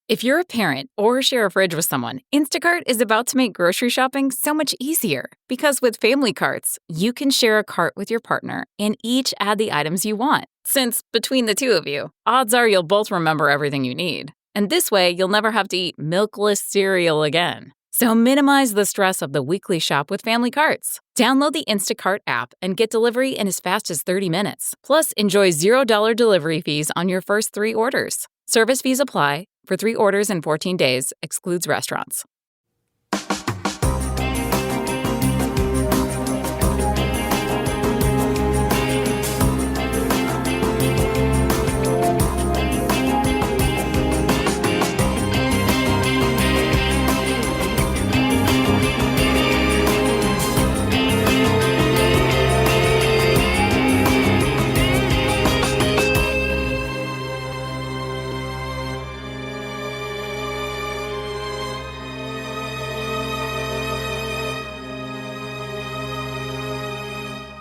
If you're a parent or share a fridge with someone, Instacart is about to make grocery shopping so much easier. Because with family carts, you can share a cart with your partner and each add the items you want. Since between the two of you, odds are you'll both remember everything you need. And this way, you'll never have to eat milkless cereal again. So minimize the stress of the weekly shop with family carts. Download the Instacart app and get delivery in as fast as 30 minutes. Plus, enjoy $0 delivery fees on your first 3 orders. Service fees apply. For 3 orders in 14 days, excludes restaurants.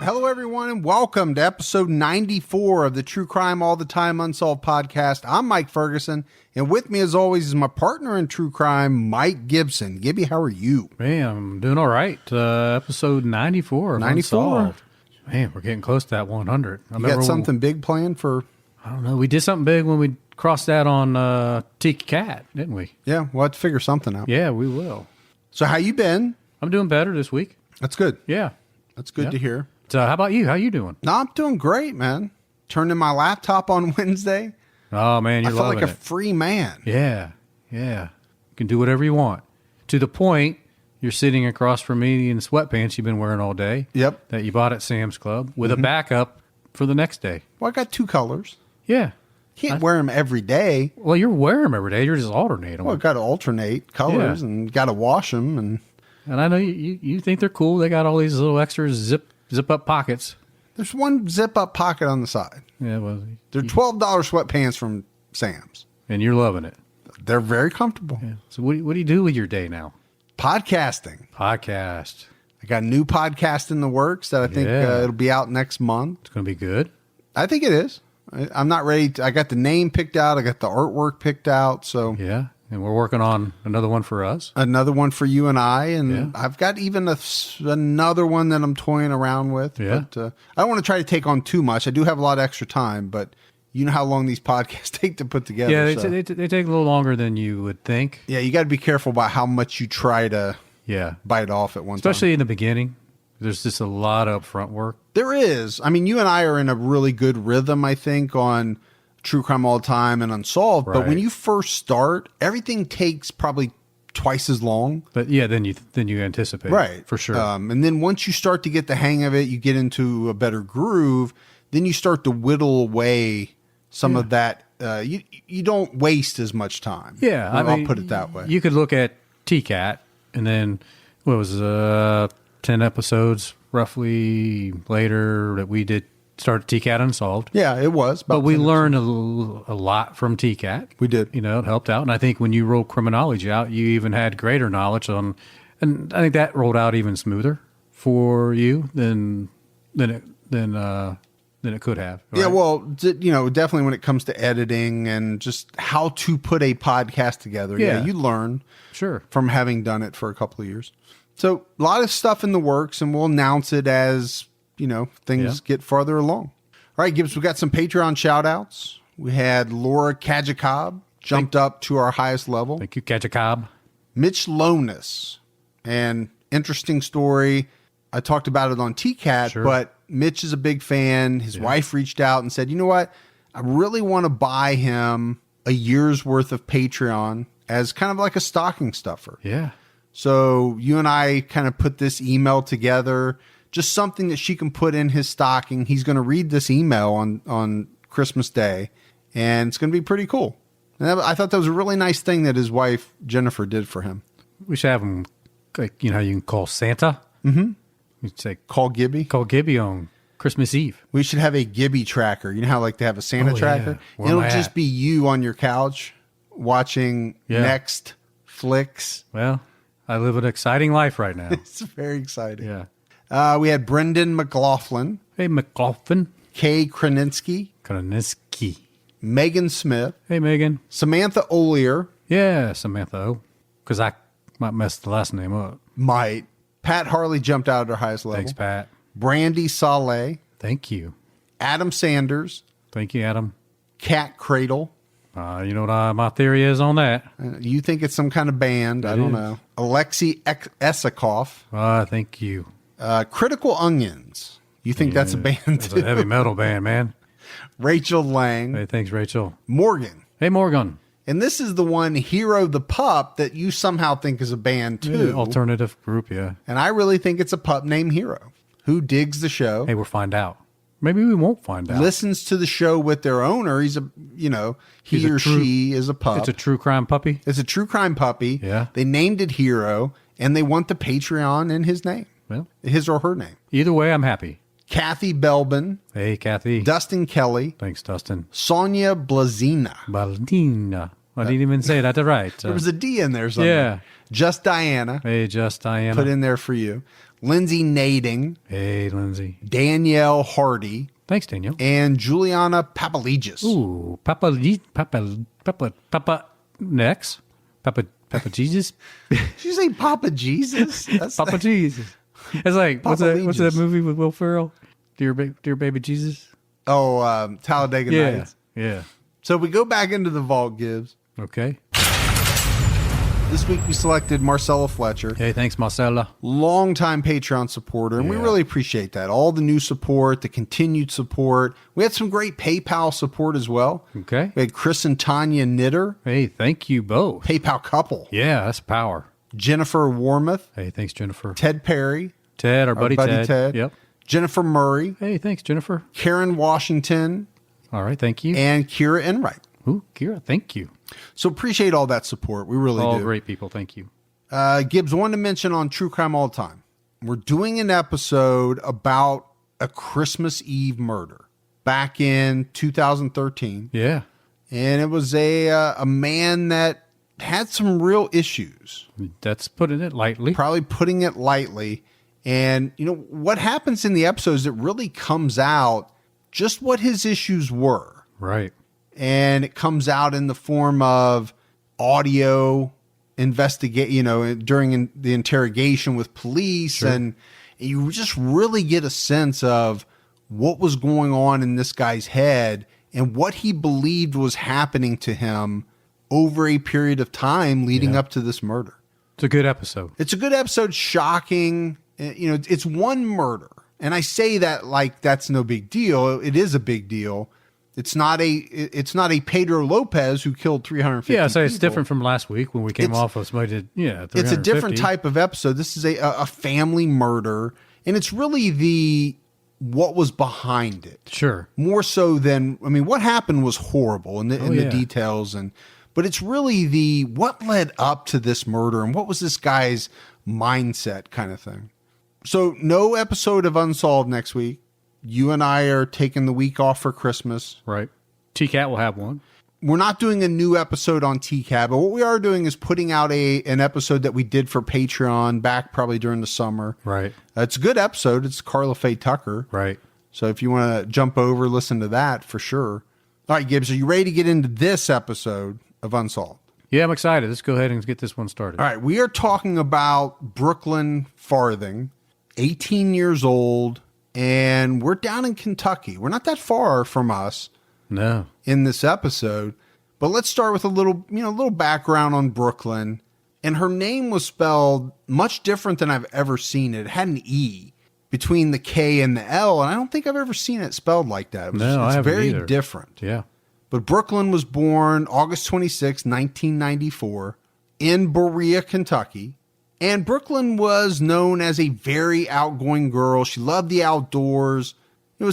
Hello, everyone, and welcome to episode 94 of the True Crime All the Time Unsolved podcast. I'm Mike Ferguson, and with me, as always, is my partner in true crime, Mike Gibson. Gibby, how are you? Man, I'm doing all right. Episode 94 of 94. Unsolved. Man, we're getting close to that 100. You got something big planned for? I don't know. We did something big when we crossed that on Tiki Cat, didn't we? Yeah, we'll have to figure something out. Yeah, we will. So how you been? I'm doing better this week. That's good. Yeah. That's good to hear. So how about you? How you doing? No, I'm doing great, man. Turned in my laptop on Wednesday. Oh, man, you're loving it. I feel like a free man. Yeah, yeah. You can do whatever you want. To the point, you're sitting across from me in the sweatpants you've been wearing all day. Yep. That you bought at Sam's Club with a backup for the next day. Well, I got 2 colors. Yeah. Can't wear them every day. Well, you're wearing them every day. You're just alternating them. Well, got to alternate colors and got to wash them. And I know you think they're cool. They got all these little extra zip up pockets. There's one zip up pocket on the side. Yeah, well, they're $12 sweatpants from Sam's, and you're loving it. They're very comfortable. Yeah. So what do you do with your day now? Podcasting. Podcast. I got a new podcast in the works that I think it'll be out next month. It's going to be good. I think it is. I'm not ready. I got the name picked out. I got the artwork picked out. So yeah. And we're working on another one for us. Another one for you and I. And I've got even another one that I'm toying around with. Yeah. But I don't want to try to take on too much. I do have a lot of extra time, but you know how long these podcasts take to put together. Yeah, they take a little longer than you would think. Yeah, you got to be careful about how much you try to bite off at one time. Especially in the beginning. There's just a lot of upfront work. There is. I mean, you and I are in a really good rhythm, I think, on True Crime All the Time and Unsolved. Right. But when you first start, everything takes probably twice as long. But yeah, then you anticipate. Right. For sure. And then once you start to get the hang of it, you get into a better groove, then you start to whittle away some of that. You don't waste as much time. Yeah. I'll put it that way. You could look at TCAT and then, what was 10 episodes roughly later that we started TCAT Unsolved. Yeah, it was. But we learned a lot from TCAT. We did. You know, it helped out. And I think when you rolled criminology out, you even had greater knowledge on, and I think that rolled out even smoother for you than it could have. Right? Yeah, well, definitely when it comes to editing and just how to put a podcast together. Yeah, you learn from having done it for a couple of years. So a lot of stuff in the works, and we'll announce it as, things get farther along. All right, Gibbs, we got some Patreon shout-outs. We had Laura Kajakab jumped up to our highest level. Thank you, Kajakab. Mitch Lowness. And interesting story. I talked about it on TCAT, but Mitch is a big fan. His wife reached out and said, you know what? I really want to buy him a year's worth of Patreon as kind of like a stocking stuffer. Yeah. So you and I kind of put this email together, just something that she can put in his stocking. He's going to read this email on Christmas Day, and it's going to be pretty cool. And I thought that was a really nice thing that his wife, Jennifer, did for him. We should have him, like, you can call Santa. Mm-hmm. You'd say, call Gibby. Call Gibby on Christmas Eve. We should have a Gibby tracker. You know how they have a Santa tracker? Yeah. It'll just be you on your couch watching Next Flicks. Well, I live an exciting life right now. It's very exciting. Yeah. We had Brendan McLaughlin. Hey, McLaughlin. Kay Kraninsky. Kraninsky. Megan Smith. Hey, Megan. Samantha Olier. Yeah, Samantha O. Because I might mess the last name up. Might. Pat Harley jumped out at her highest level. Thanks, Pat. Brandy Saleh. Thank you. Adam Sanders. Thank you, Adam. Cat Cradle. You know what my theory is on that? You think it's some kind of band. I don't know. Alexei Esakov. Thank you. Critical Onions. You think that's a band It's too? a heavy metal band, man. Rachel Lang. Hey, thanks, Rachel. Morgan. Hey, Morgan. And this is the one, Hero the Pup, that you somehow think is a band too. Yeah, alternative group, yeah. And I really think it's a pup named Hero who digs the show. Hey, we'll find out. Maybe we won't find out. Listens to the show with their owner. He or she is a pup. It's a true crime puppy? It's a true crime puppy. Yeah. They named it Hero, and they want the Patreon in his name. Well, his or her name. Either way, I'm happy. Kathy Belbin. Hey, Kathy. Dustin Kelly. Thanks, Dustin. Sonia Blazina. Blazina. I didn't even say that right. There was a D in there somewhere. Yeah. Just Diana. Hey, Just Diana. Put in there for you. Lindsay Nading. Hey, Lindsay. Danielle Hardy. Thanks, Daniel. And Juliana Papalegis. Ooh, Papa, next. Papa Jesus. Did you say Papa Jesus? That's Papa Jesus. It's like, what's Papa-legis. that movie with Will Ferrell? Dear Baby Jesus? Oh, Talladega Nights. Yeah. So we go back into the vault, Gibbs. Okay. This week we selected Marcella Fletcher. Hey, thanks, Marcella. Longtime Patreon supporter, and we really appreciate that. All the new support, the continued support. We had some great PayPal support as well. Okay. We had Chris and Tanya Knitter. Hey, thank you both. PayPal couple. Yeah, that's power. Jennifer Warmoth. Hey, thanks, Jennifer. Ted Perry. Ted, our buddy Ted. Yep. Jennifer Murray. Hey, thanks, Jennifer. Karen Washington. All right, thank you. And Kira Enright. Ooh, Kira, thank you. So appreciate all that support. We really do. All great people. Thank you. Gibbs, wanted to mention on True Crime All the Time, we're doing an episode about a Christmas Eve murder back in 2013. Yeah. And it was a man that had some real issues. That's putting it lightly. Probably putting it lightly. And, what happens in the episodes, it really comes out just what his issues were. Right. And it comes out in the form of audio investigate, during the interrogation with police. Sure. And you just really get a sense of what was going on in this guy's head and what he believed was happening to him over a period of time leading up to this murder. It's a good episode. It's a good episode. Shocking. It's one murder. And I say that like that's no big deal. It is a big deal. It's not a Pedro Lopez who killed 350 Yeah, so people. it's different from last week when we came off of somebody did, It's a different type of episode. This is a family murder, and it's really what was behind it. Sure. More so than, what happened was horrible in the details, but it's really what led up to this murder and what was this guy's mindset kind of thing. So no episode of Unsolved next week. You and I are taking the week off for Christmas. Right. T-Cat will have one. We're not doing a new episode on T-Cat, but what we are doing is putting out an episode that we did for Patreon back probably during the summer. Right. It's a good episode. It's Carla Faye Tucker. Right. So if you want to jump over, listen to that for sure. All right, Gibbs, are you ready to get into this episode of Unsolved? Yeah, I'm excited. Let's go ahead and get this one started. All right. We are talking about Brookelyn Farthing, 18 years old. And we're down in Kentucky. We're not that far from us. No. In this episode. But let's start with a little background on Brookelyn. And her name was spelled much different than I've ever seen it. It had an E between the K and the L. And I don't think I've ever seen it spelled like that. It's very different. Yeah. But Brookelyn was born August 26, 1994 in Berea, Kentucky. And Brookelyn was known as a very outgoing girl. She loved the outdoors. She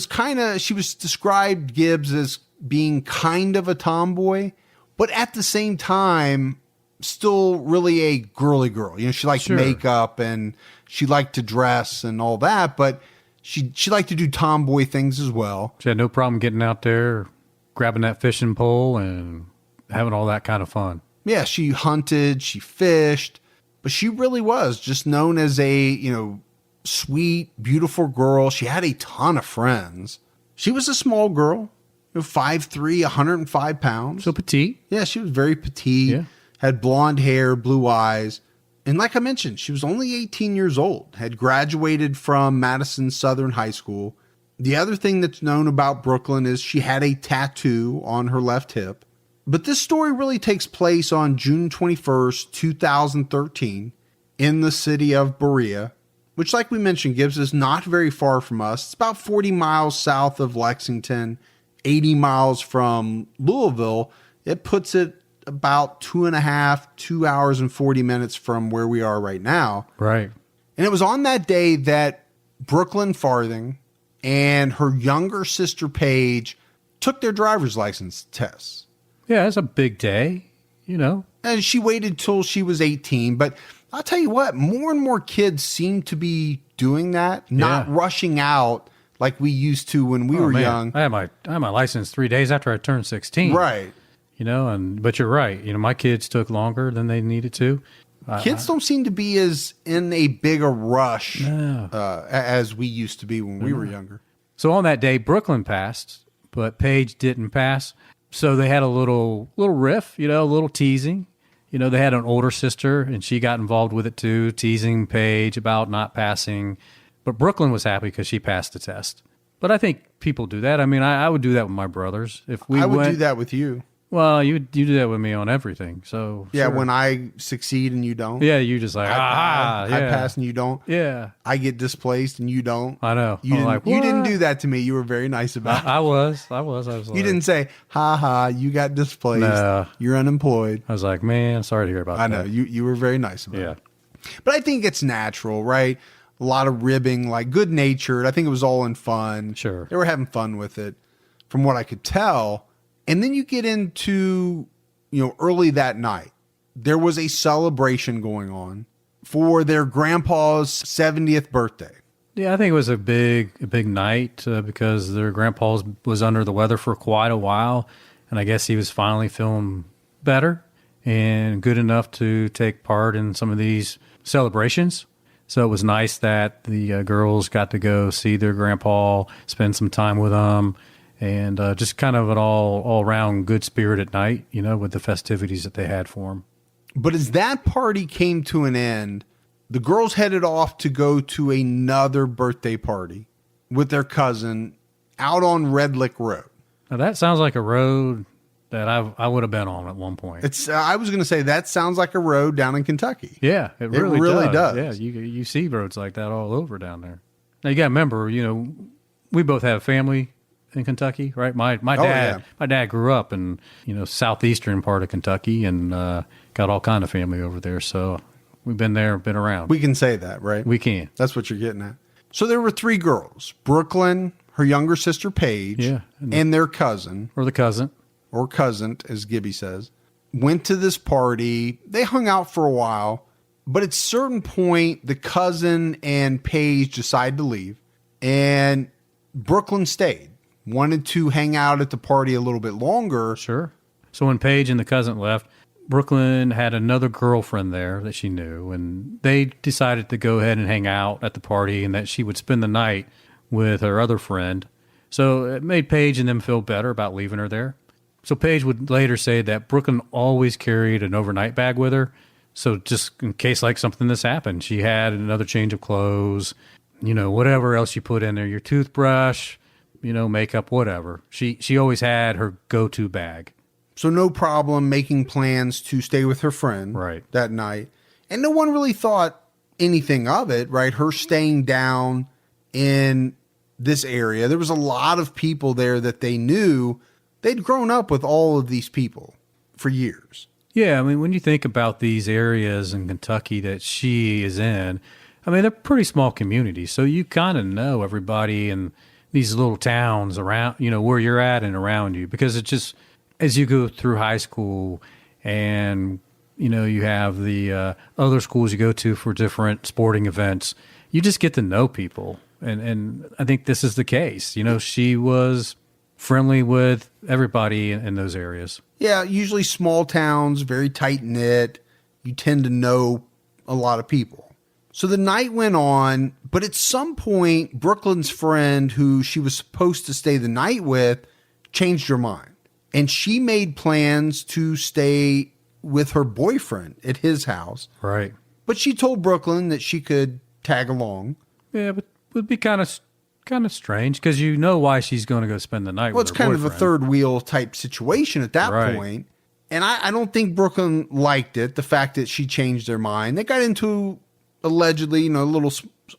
was described, Gibbs, as being kind of a tomboy, but at the same time, still really a girly girl. She liked makeup and she liked to dress and all that, but she liked to do tomboy things as well. She had no problem getting out there, grabbing that fishing pole and having all that kind of fun. Yeah, she hunted, she fished. But she really was just known as a, sweet, beautiful girl. She had a ton of friends. She was a small girl, 5'3", 105 pounds. So petite. Yeah, she was very petite. Yeah. had blonde hair, blue eyes. And like I mentioned, she was only 18 years old, had graduated from Madison Southern High School. The other thing that's known about Brookelyn is she had a tattoo on her left hip. But this story really takes place on June 21st, 2013 in the city of Berea, which, like we mentioned, Gibbs, is not very far from us. It's about 40 miles south of Lexington, 80 miles from Louisville. It puts it about 2 hours and 40 minutes from where we are right now. Right. And it was on that day that Brookelyn Farthing and her younger sister Paige took their driver's license tests. Yeah, it's a big day, you know. And she waited till she was 18. But I'll tell you what, more and more kids seem to be doing that, not rushing out like we used to when we were young. I had my license 3 days after I turned 16. Right. You know, but you're right. You know, my kids took longer than they needed to. Kids don't seem to be as in a bigger rush as we used to be when we were younger. So on that day, Brookelyn passed, but Paige didn't pass. So they had a little riff, you know, a little teasing. You know, they had an older sister, and she got involved with it too, teasing Paige about not passing. But Brookelyn was happy because she passed the test. But I think people do that. I mean, I would do that with my brothers. I would do that with you. Well, you do that with me on everything. So yeah, sure. When I succeed and you don't. Yeah, you just like I pass and you don't. Yeah, I get displaced and you don't. I know. You didn't do that to me. You were very nice about it. I was. You didn't say, "Ha ha, you got displaced. No. You're unemployed." I was like, "Man, sorry to hear about that." I know. You were very nice about it. Yeah, but I think it's natural, right? A lot of ribbing, like good natured. I think it was all in fun. Sure, they were having fun with it, from what I could tell. And then you get into, early that night, there was a celebration going on for their grandpa's 70th birthday. Yeah, I think it was a big night because their grandpa was under the weather for quite a while. And I guess he was finally feeling better and good enough to take part in some of these celebrations. So it was nice that the girls got to go see their grandpa, spend some time with him. And just kind of an all-around good spirit at night, with the festivities that they had for him. But as that party came to an end, the girls headed off to go to another birthday party with their cousin out on Red Lick Road. Now that sounds like a road that I would have been on at one point. I was going to say that sounds like a road down in Kentucky. Yeah, it really does. Yeah, you see roads like that all over down there. Now you got to remember, we both have family in Kentucky, right? My dad grew up in southeastern part of Kentucky and got all kind of family over there. So we've been there, been around. We can say that, right? We can. That's what you're getting at. So there were three girls: Brookelyn, her younger sister Paige, and their cousin, or cousin, as Gibby says, went to this party. They hung out for a while, but at a certain point, the cousin and Paige decided to leave, and Brookelyn stayed. Wanted to hang out at the party a little bit longer. Sure. So when Paige and the cousin left, Brookelyn had another girlfriend there that she knew, and they decided to go ahead and hang out at the party and that she would spend the night with her other friend. So it made Paige and them feel better about leaving her there. So Paige would later say that Brookelyn always carried an overnight bag with her. So just in case like something this happened, she had another change of clothes, whatever else you put in there, your toothbrush, makeup, whatever. She always had her go-to bag. So no problem making plans to stay with her friend that night. And no one really thought anything of it, right? Her staying down in this area. There was a lot of people there that they knew. They'd grown up with all of these people for years. Yeah, I mean, when you think about these areas in Kentucky that she is in, I mean, they're pretty small communities. So you kind of know everybody and these little towns around, where you're at and around you, because it's just, as you go through high school and, you have the other schools you go to for different sporting events, you just get to know people. And I think this is the case. She was friendly with everybody in those areas. Yeah, usually small towns, very tight knit. You tend to know a lot of people. So the night went on, but at some point, Brookelyn's friend, who she was supposed to stay the night with, changed her mind. And she made plans to stay with her boyfriend at his house. Right. But she told Brookelyn that she could tag along. Yeah, but it would be kind of strange because you know why she's going to go spend the night with her boyfriend. Well, it's kind of a third wheel type situation at that point. And I don't think Brookelyn liked it, the fact that she changed their mind. They got into, allegedly, a little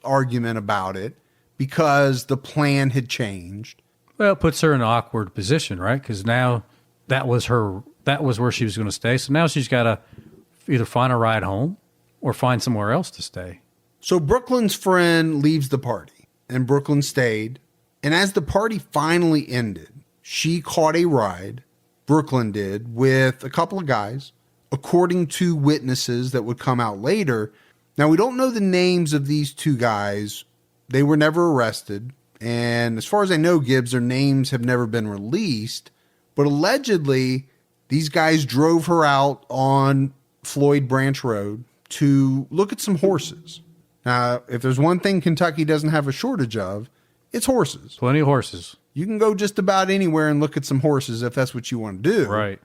argument about it because the plan had changed. Well, it puts her in an awkward position, right? Because now that was where she was going to stay. So now she's got to either find a ride home or find somewhere else to stay. So Brookelyn's friend leaves the party, and Brookelyn stayed. And as the party finally ended, she caught a ride, Brookelyn did, with a couple of guys, according to witnesses that would come out later. Now, we don't know the names of these two guys. They were never arrested. And as far as I know, Gibbs, their names have never been released. But allegedly, these guys drove her out on Floyd Branch Road to look at some horses. Now, if there's one thing Kentucky doesn't have a shortage of, it's horses. Plenty of horses. You can go just about anywhere and look at some horses if that's what you want to do. Right.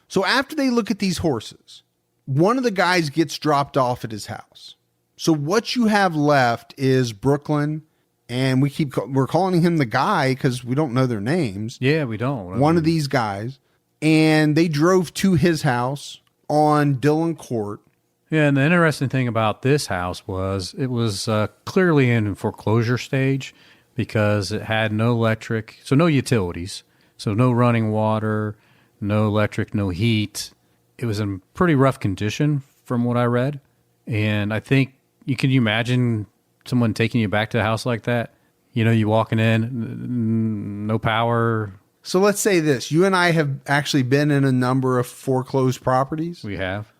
So after they look at these horses, one of the guys gets dropped off at his house. So what you have left is Brookelyn, and we're calling him the guy because we don't know their names. Yeah, we don't. One of these guys, and they drove to his house on Dillon Court. Yeah, and the interesting thing about this house was it was clearly in foreclosure stage because it had no electric, so no utilities, so no running water, no electric, no heat. It was in pretty rough condition from what I read. And I think, can you imagine someone taking you back to a house like that? You walking in, no power. So let's say this. You and I have actually been in a number of foreclosed properties. We have.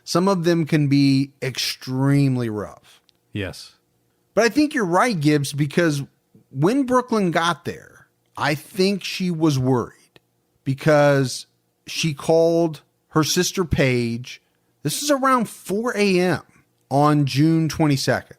Some of them can be extremely rough. Yes. But I think you're right, Gibbs, because when Brookelyn got there, I think she was worried because she called her sister Paige. This is around 4 a.m. on June 22nd.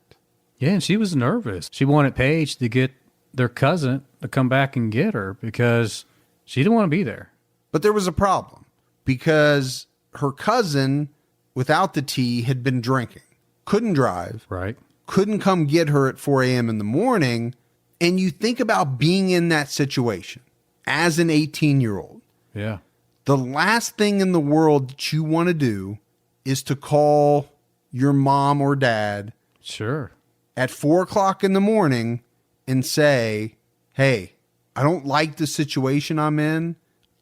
Yeah, and she was nervous. She wanted Paige to get their cousin to come back and get her because she didn't want to be there. But there was a problem because her cousin, without the T, had been drinking, couldn't drive, right? Couldn't come get her at 4 a.m. in the morning. And you think about being in that situation as an 18-year-old. Yeah. The last thing in the world that you want to do is to call your mom or dad. Sure. At 4 o'clock in the morning and say, hey, I don't like the situation I'm in.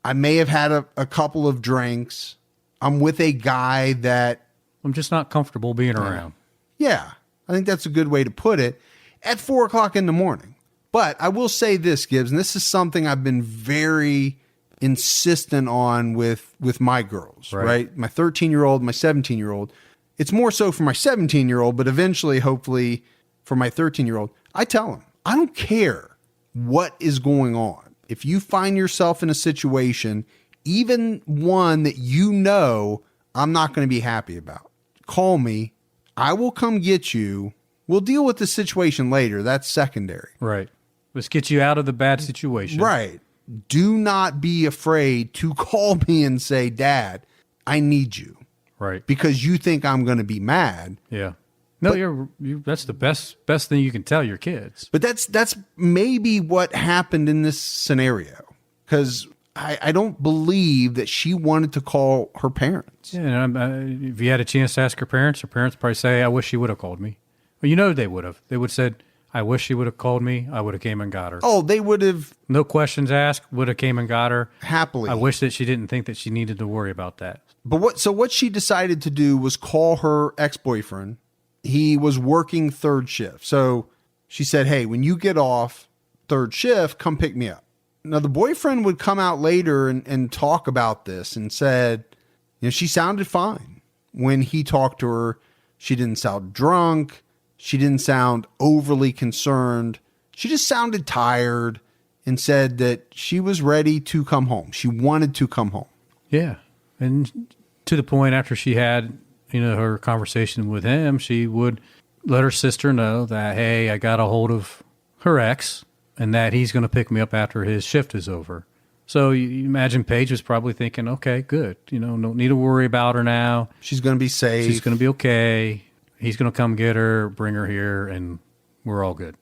I may have had a couple of drinks. I'm with a guy that I'm just not comfortable being around. Yeah. I think that's a good way to put it, at 4 o'clock in the morning. But I will say this, Gibbs, and this is something I've been very insistent on with my girls, right? My 13-year-old, my 17-year-old. It's more so for my 17-year-old, but eventually, hopefully, for my 13-year-old. I tell them, I don't care what is going on. If you find yourself in a situation, even one that I'm not going to be happy about, call me. I will come get you. We'll deal with the situation later. That's secondary. Right. Let's get you out of the bad situation. Right. Do not be afraid to call me and say, Dad, I need you. Right. Because you think I'm going to be mad. Yeah. No, that's the best thing you can tell your kids. But that's maybe what happened in this scenario. Because I don't believe that she wanted to call her parents. Yeah, and if you had a chance to ask her parents probably say, I wish she would have called me. Well, they would have. They would have said, I wish she would have called me. I would have came and got her. Oh, they would have. No questions asked, would have came and got her. Happily. I wish that she didn't think that she needed to worry about that. But what she decided to do was call her ex-boyfriend. He was working third shift. So she said, hey, when you get off third shift, come pick me up. Now, the boyfriend would come out later and talk about this and said, she sounded fine. When he talked to her, she didn't sound drunk. She didn't sound overly concerned. She just sounded tired and said that she was ready to come home. She wanted to come home. Yeah. And to the point after she had, her conversation with him, she would let her sister know that, hey, I got a hold of her ex and that he's going to pick me up after his shift is over. So you imagine Paige was probably thinking, okay, good. Don't need to worry about her now. She's going to be safe. She's going to be okay. He's going to come get her, bring her here, and we're all good.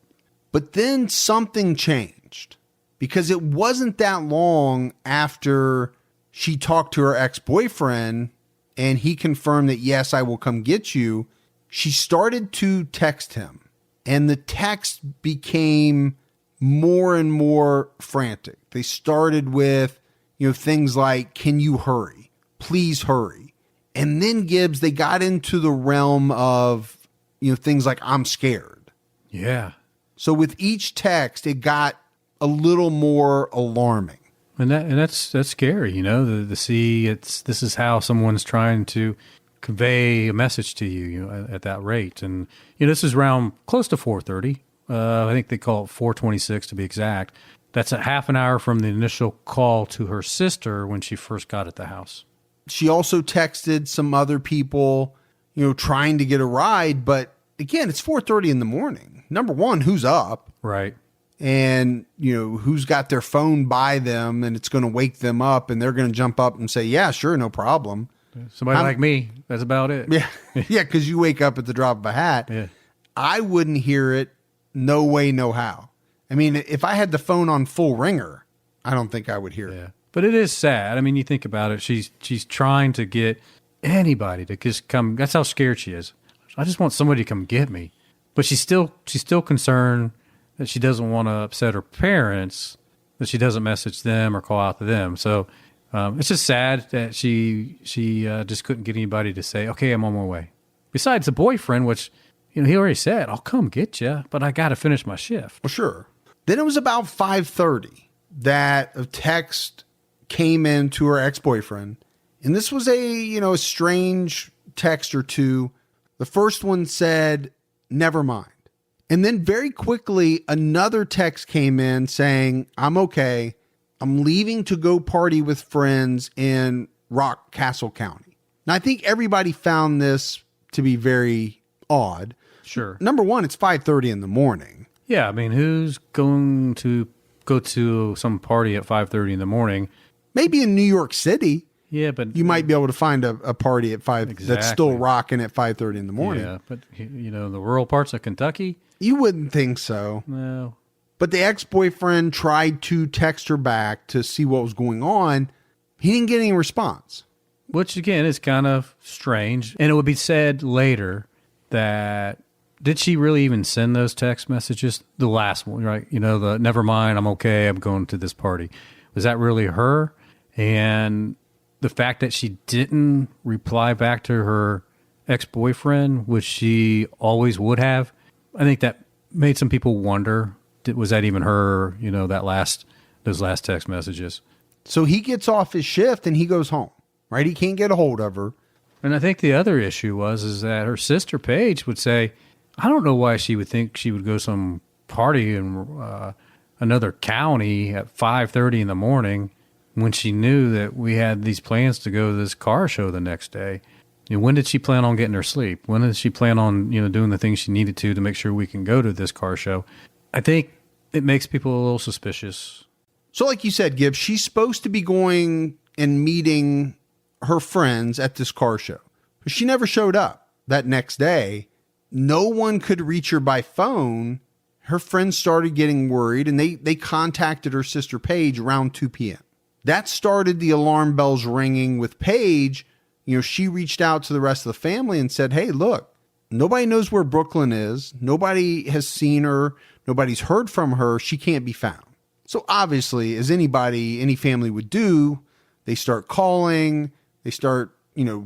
But then something changed, because it wasn't that long after she talked to her ex-boyfriend and he confirmed that, yes, I will come get you. She started to text him, and the text became more and more frantic. They started with, things like, can you hurry? Please hurry. And then Gibbs, they got into the realm of, things like, I'm scared. Yeah. So with each text, it got a little more alarming. And that's scary, to see this is how someone's trying to convey a message to you, at that rate. And, this is around close to 4:30. I think they call it 4:26 to be exact. That's a half an hour from the initial call to her sister when she first got at the house. She also texted some other people, trying to get a ride. But again, it's 4:30 in the morning. Number one, who's up? Right. And, who's got their phone by them and it's going to wake them up and they're going to jump up and say, yeah, sure, no problem. Somebody like me. That's about it. Yeah. Yeah. Because you wake up at the drop of a hat. Yeah. I wouldn't hear it. No way, no how. I mean, if I had the phone on full ringer, I don't think I would hear it. But it is sad. I mean, you think about it. She's trying to get anybody to just come. That's how scared she is. I just want somebody to come get me. But she's still concerned that she doesn't want to upset her parents, that she doesn't message them or call out to them. So it's just sad that she just couldn't get anybody to say, okay, I'm on my way. Besides the boyfriend, which, he already said, I'll come get you, but I got to finish my shift. Well, sure. Then it was about 5:30 that a text came in to her ex-boyfriend. And this was a strange text or two. The first one said, never mind. And then very quickly, another text came in saying, I'm okay. I'm leaving to go party with friends in Rockcastle County. Now, I think everybody found this to be very odd. Sure. Number one, it's 5:30 in the morning. Yeah, I mean, who's going to go to some party at 5:30 in the morning? Maybe in New York City. Yeah, but you might be able to find a party at 5 exactly. That's still rocking at 5:30 in the morning. Yeah, but the rural parts of Kentucky, you wouldn't think so. No. But the ex-boyfriend tried to text her back to see what was going on. He didn't get any response. Which again is kind of strange. And it would be said later that did she really even send those text messages? The last one, right? The never mind, I'm okay, I'm going to this party. Was that really her? And the fact that she didn't reply back to her ex-boyfriend, which she always would have, I think that made some people wonder, was that even her, those last text messages? So he gets off his shift and he goes home, right? He can't get a hold of her. And I think the other issue is that her sister Paige would say, I don't know why she would think she would go some party in another county at 5:30 in the morning when she knew that we had these plans to go to this car show the next day. When did she plan on getting her sleep? When did she plan on, doing the things she needed to make sure we can go to this car show? I think it makes people a little suspicious. So like you said, Gibbs, she's supposed to be going and meeting her friends at this car show. But she never showed up that next day. No one could reach her by phone. Her friends started getting worried and they contacted her sister Paige around 2 p.m. That started the alarm bells ringing with Paige. She reached out to the rest of the family and said, hey, look, nobody knows where Brookelyn is. Nobody has seen her. Nobody's heard from her. She can't be found. So obviously, as any family would do, they start calling, they start,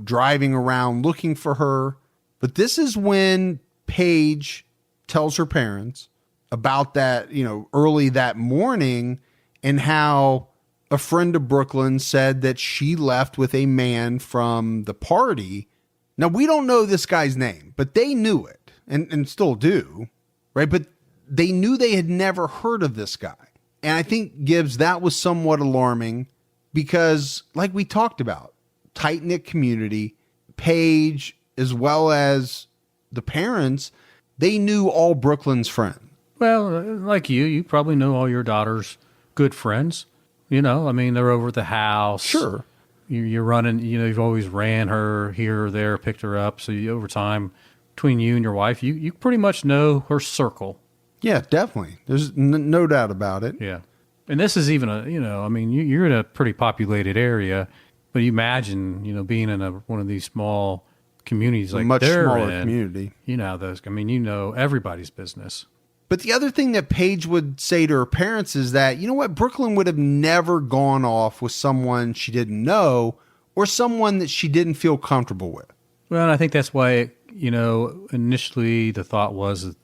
driving around looking for her. But this is when Paige tells her parents about that, early that morning, and how a friend of Brookelyn said that she left with a man from the party. Now, we don't know this guy's name, but they knew it and still do, right? But they knew they had never heard of this guy. And I think, Gibbs, that was somewhat alarming because, like we talked about, tight-knit community, Paige, as well as the parents, they knew all Brookelyn's friends. Well, like you probably know all your daughter's good friends. You know, I mean, they're over at the house. Sure. You're running, you know, you've always ran her here or there, picked her up. So over time, between you and your wife, you pretty much know her circle. Yeah, definitely. There's no doubt about it. Yeah. And this is even I mean, you're in a pretty populated area, but you imagine, being in one of these small communities like much smaller in, community. You know, everybody's business. But the other thing that Paige would say to her parents is that, you know what, Brooklyn would have never gone off with someone she didn't know or someone that she didn't feel comfortable with. Well, and I think that's why, initially the thought was that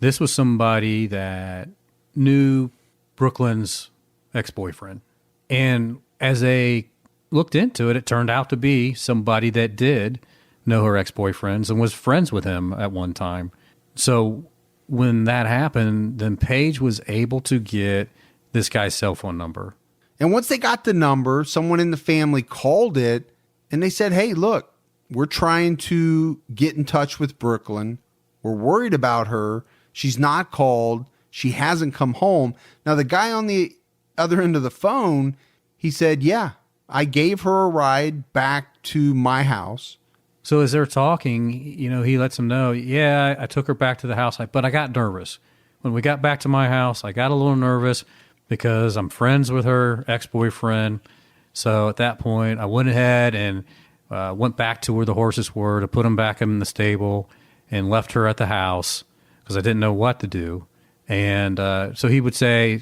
this was somebody that knew Brooklyn's ex-boyfriend. And as they looked into it, it turned out to be somebody that did know her ex-boyfriends and was friends with him at one time. So when that happened, then Paige was able to get this guy's cell phone number. And once they got the number, someone in the family called it and they said, hey, look, we're trying to get in touch with Brooklyn. We're worried about her. She's not called. She hasn't come home. Now, the guy on the other end of the phone, he said, yeah, I gave her a ride back to my house. So as they're talking, he lets them know, yeah, I took her back to the house, but I got nervous. When we got back to my house, I got a little nervous because I'm friends with her ex-boyfriend. So at that point, I went ahead and went back to where the horses were to put them back in the stable and left her at the house because I didn't know what to do. And so he would say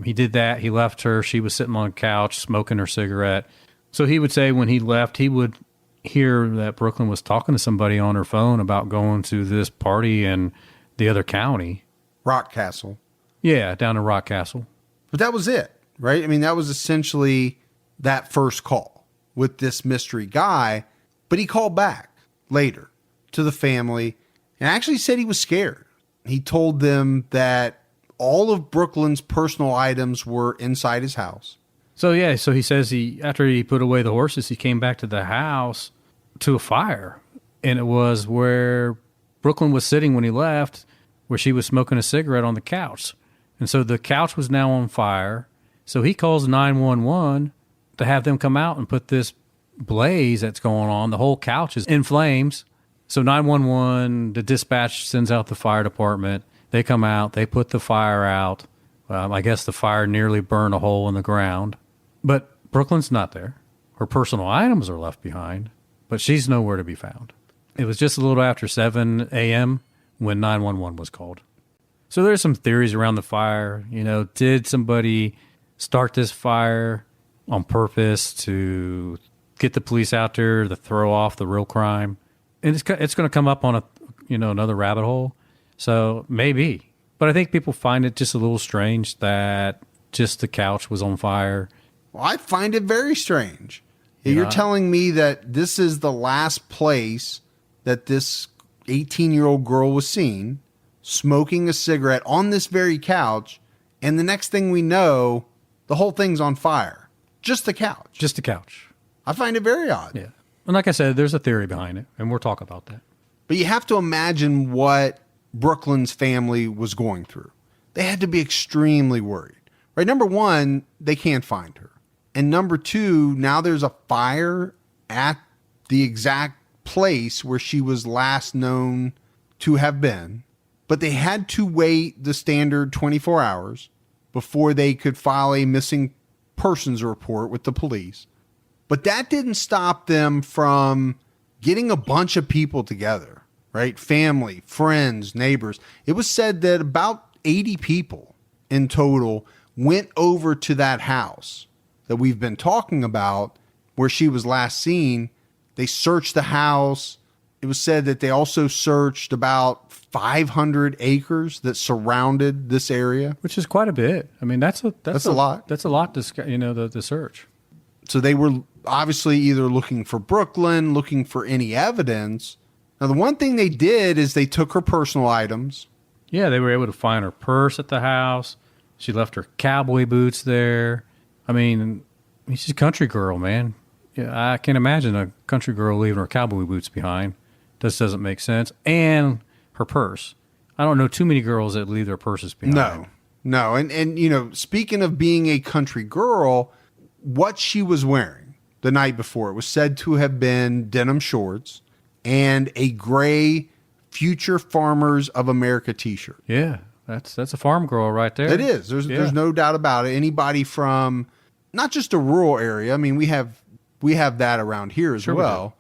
he did that. He left her. She was sitting on a couch smoking her cigarette. So he would say when he left, he would hear that Brooklyn was talking to somebody on her phone about going to this party in the other county. Rock Castle. Yeah, down in Rock Castle. But that was it, right? I mean, that was essentially that first call with this mystery guy. But he called back later to the family and actually said he was scared. He told them that all of Brooklyn's personal items were inside his house. So he says after he put away the horses, he came back to the house to a fire. And it was where Brooklyn was sitting when he left, where she was smoking a cigarette on the couch. And so the couch was now on fire. So he calls 911 to have them come out and put this blaze that's going on. The whole couch is in flames. So 911, the dispatch sends out the fire department. They come out. They put the fire out. I guess the fire nearly burned a hole in the ground. But Brooklyn's not there. Her personal items are left behind, but she's nowhere to be found. It was just a little after 7 a.m. when 911 was called. So there's some theories around the fire. Did somebody start this fire on purpose to get the police out there to throw off the real crime? And it's going to come up on another rabbit hole. So maybe. But I think people find it just a little strange that just the couch was on fire. Well, I find it very strange. You're telling me that this is the last place that this 18-year-old girl was seen smoking a cigarette on this very couch, and the next thing we know, the whole thing's on fire. Just the couch. Just the couch. I find it very odd. Yeah. And like I said, there's a theory behind it, and we'll talk about that. But you have to imagine what Brooklyn's family was going through. They had to be extremely worried. Right? Number one, they can't find her. And number two, now there's a fire at the exact place where she was last known to have been. But they had to wait the standard 24 hours before they could file a missing persons report with the police. But that didn't stop them from getting a bunch of people together, right? Family, friends, neighbors. It was said that about 80 people in total went over to that house that we've been talking about where she was last seen. They searched the house. It was said that they also searched about 500 acres that surrounded this area, which is quite a bit. I mean, that's a lot. That's a lot to search. So they were obviously either looking for Brooklyn, looking for any evidence. Now, the one thing they did is they took her personal items. Yeah, they were able to find her purse at the house. She left her cowboy boots there. I mean, she's a country girl, man. Yeah, I can't imagine a country girl leaving her cowboy boots behind. This doesn't make sense. And her purse. I don't know too many girls that leave their purses behind. No. And speaking of being a country girl, what she was wearing the night before, it was said to have been denim shorts and a gray Future Farmers of America t-shirt. Yeah, that's a farm girl right there. It is. There's no doubt about it. Anybody from not just a rural area. I mean, we have that around here as well.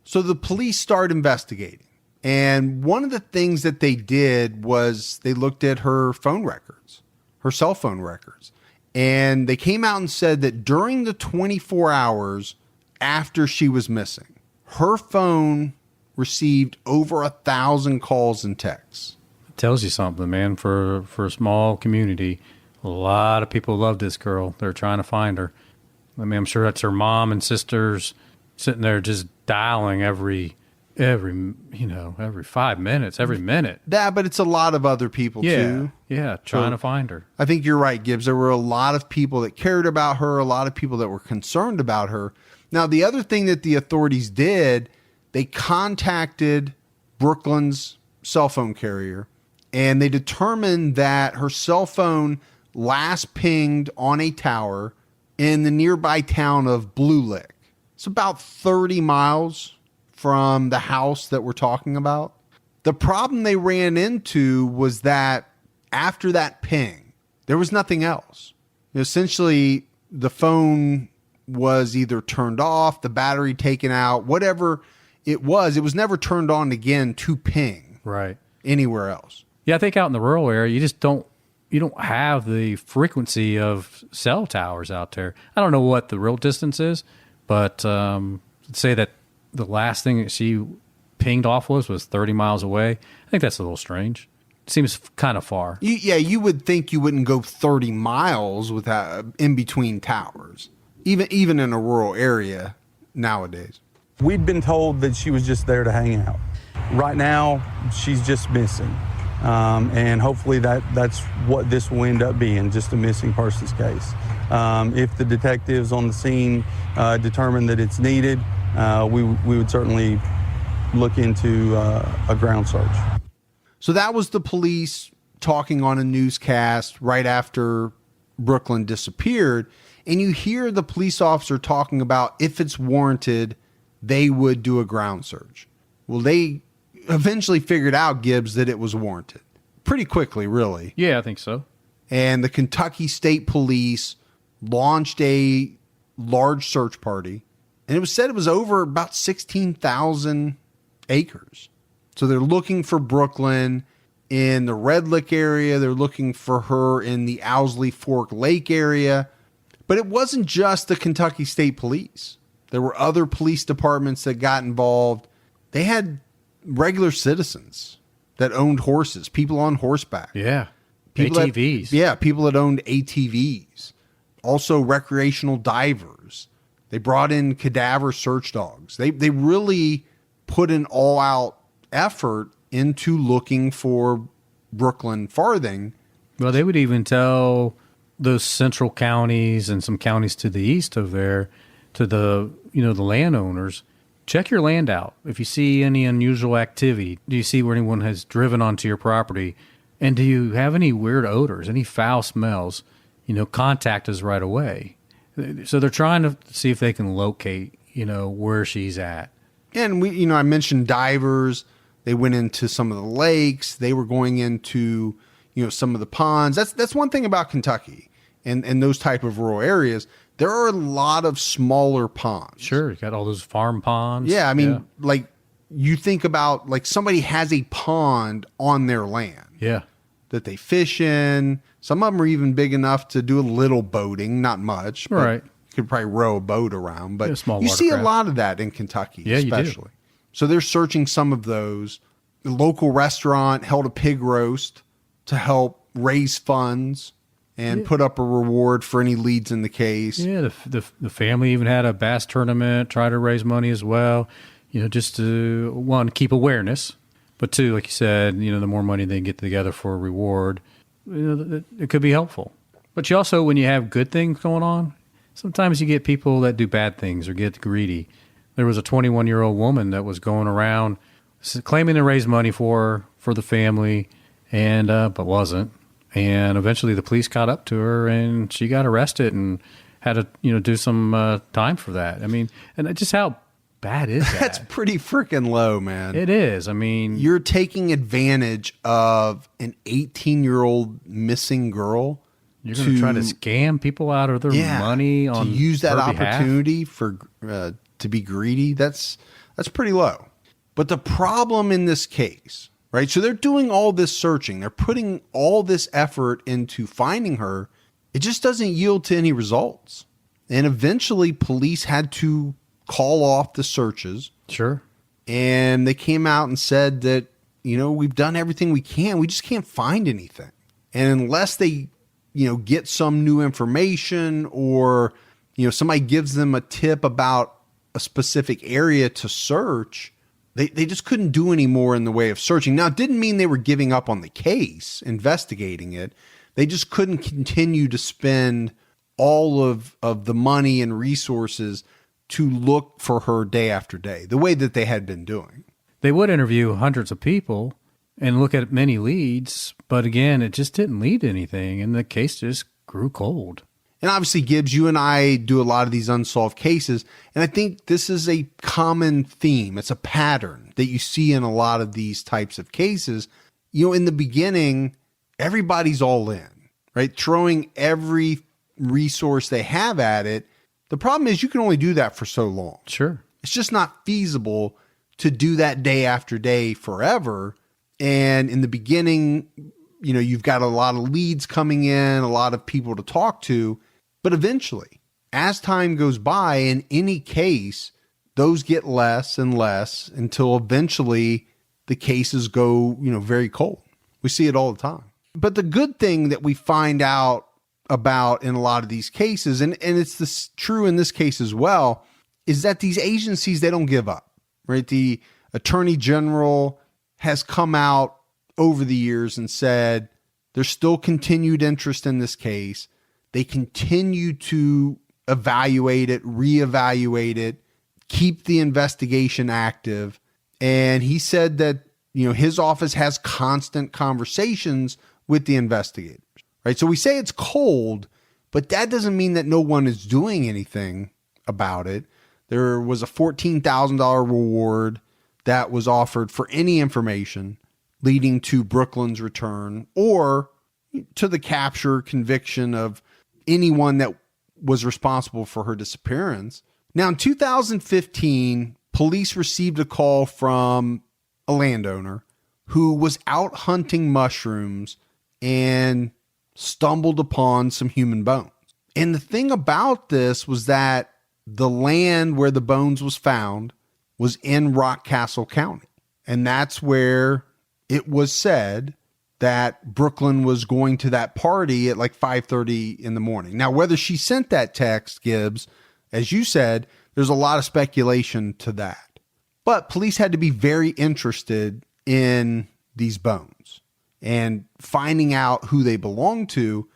So the police start investigating. And one of the things that they did was they looked at her phone records, her cell phone records. And they came out and said that during the 24 hours after she was missing, her phone received over 1,000 calls and texts. It tells you something, man. For a small community, a lot of people love this girl. They're trying to find her. I mean, I'm sure that's her mom and sisters sitting there just dialing every 5 minutes, every minute. Yeah, but it's a lot of other people too. Yeah, trying to find her. I think you're right, Gibbs. There were a lot of people that cared about her, a lot of people that were concerned about her. Now, the other thing that the authorities did, they contacted Brooklyn's cell phone carrier, and they determined that her cell phone last pinged on a tower in the nearby town of Blue Lick. It's about 30 miles from the house that we're talking about. The problem they ran into was that after that ping, there was nothing else. Essentially, the phone was either turned off, the battery taken out, whatever it was never turned on again to ping anywhere else. Yeah, I think out in the rural area, you don't have the frequency of cell towers out there. I don't know what the real distance is, but say that the last thing that she pinged off was 30 miles away. I think that's a little strange. It seems kind of far. You would think you wouldn't go 30 miles without in between towers, even in a rural area nowadays. We'd been told that she was just there to hang out. Right now, she's just missing. And hopefully that's what this will end up being, just a missing persons case. If the detectives on the scene determine that it's needed, we would certainly look into a ground search. So that was the police talking on a newscast right after Brooklyn disappeared. And you hear the police officer talking about if it's warranted, they would do a ground search. Well, they eventually figured out, Gibbs, that it was warranted. Pretty quickly, really. Yeah, I think so. And the Kentucky State Police launched a large search party. And it was said it was over about 16,000 acres. So they're looking for Brooklyn in the Red Lick area. They're looking for her in the Owsley Fork Lake area. But it wasn't just the Kentucky State Police. There were other police departments that got involved. They had regular citizens that owned horses, people on horseback. Yeah. People ATVs. People that owned ATVs. Also recreational divers. They brought in cadaver search dogs. They really put an all-out effort into looking for Brookelyn Farthing. Well, they would even tell those central counties and some counties to the east of there, to the landowners, check your land out. If you see any unusual activity, do you see where anyone has driven onto your property, and do you have any weird odors, any foul smells? Contact us right away. So they're trying to see if they can locate, where she's at. And I mentioned divers. They went into some of the lakes. They were going into, some of the ponds. That's one thing about Kentucky and those type of rural areas. There are a lot of smaller ponds. Sure, you got all those farm ponds. Yeah, I mean, like you think about like somebody has a pond on their land. Yeah. That they fish in. Some of them are even big enough to do a little boating, not much. But right. You could probably row a boat around. But you see a lot of that in Kentucky, especially. You do. So they're searching some of those. The local restaurant held a pig roast to help raise funds and put up a reward for any leads in the case. Yeah, the family even had a bass tournament, try to raise money as well, just to, one, keep awareness, but two, like you said, the more money they get together for a reward, it could be helpful. But you also, when you have good things going on, sometimes you get people that do bad things or get greedy. There was a 21-year-old woman that was going around claiming to raise money for the family, and but wasn't. And eventually the police caught up to her and she got arrested and had to, do some time for that. I mean, and just how bad is that? That's pretty freaking low, man. It is. I mean, you're taking advantage of an 18-year-old missing girl. You're going to try to scam people out of their money on to use that opportunity behalf? for to be greedy. That's pretty low. But the problem in this case, right? So they're doing all this searching. They're putting all this effort into finding her. It just doesn't yield to any results. And eventually police had to call off the searches. Sure. And they came out and said that, we've done everything we can. We just can't find anything. And unless they, get some new information or, somebody gives them a tip about a specific area to search, they just couldn't do any more in the way of searching. Now, it didn't mean they were giving up on the case, investigating it. They just couldn't continue to spend all of the money and resources to look for her day after day, the way that they had been doing. They would interview hundreds of people and look at many leads, but again, it just didn't lead to anything, and the case just grew cold. And obviously, Gibbs, you and I do a lot of these unsolved cases, and I think this is a common theme. It's a pattern that you see in a lot of these types of cases. In the beginning, everybody's all in, right? Throwing every resource they have at it. The problem is you can only do that for so long. Sure. It's just not feasible to do that day after day forever. And in the beginning, you've got a lot of leads coming in, a lot of people to talk to. But eventually, as time goes by, in any case, those get less and less until eventually the cases go, very cold. We see it all the time. But the good thing that we find out about in a lot of these cases, and it's true in this case as well, is that these agencies, they don't give up, right? The Attorney General has come out over the years and said there's still continued interest in this case. They continue to evaluate it, reevaluate it, keep the investigation active. And he said that, his office has constant conversations with the investigators, right? So we say it's cold, but that doesn't mean that no one is doing anything about it. There was a $14,000 reward that was offered for any information leading to Brooklyn's return or to the capture, conviction of anyone that was responsible for her disappearance. Now, in 2015, police received a call from a landowner who was out hunting mushrooms and stumbled upon some human bones. And the thing about this was that the land where the bones was found was in Rockcastle County. And that's where it was said that Brooklyn was going to that party at like 5:30 in the morning. Now, whether she sent that text, Gibbs, as you said, there's a lot of speculation to that. But police had to be very interested in these bones and finding out who they belonged to.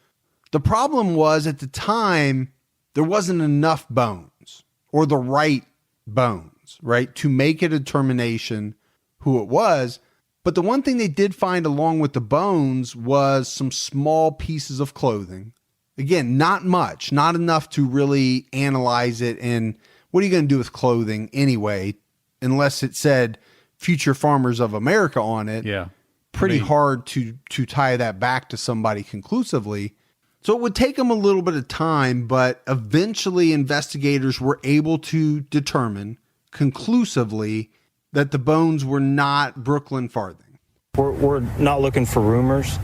The problem was at the time, there wasn't enough bones or the right bones, right, to make a determination who it was. But the one thing they did find along with the bones was some small pieces of clothing. Again, not much, not enough to really analyze it. And what are you going to do with clothing anyway, unless it said Future Farmers of America on it? Yeah. Pretty hard to tie that back to somebody conclusively. So it would take them a little bit of time, but eventually investigators were able to determine conclusively that the bones were not Brookelyn Farthing. We're not looking for rumors.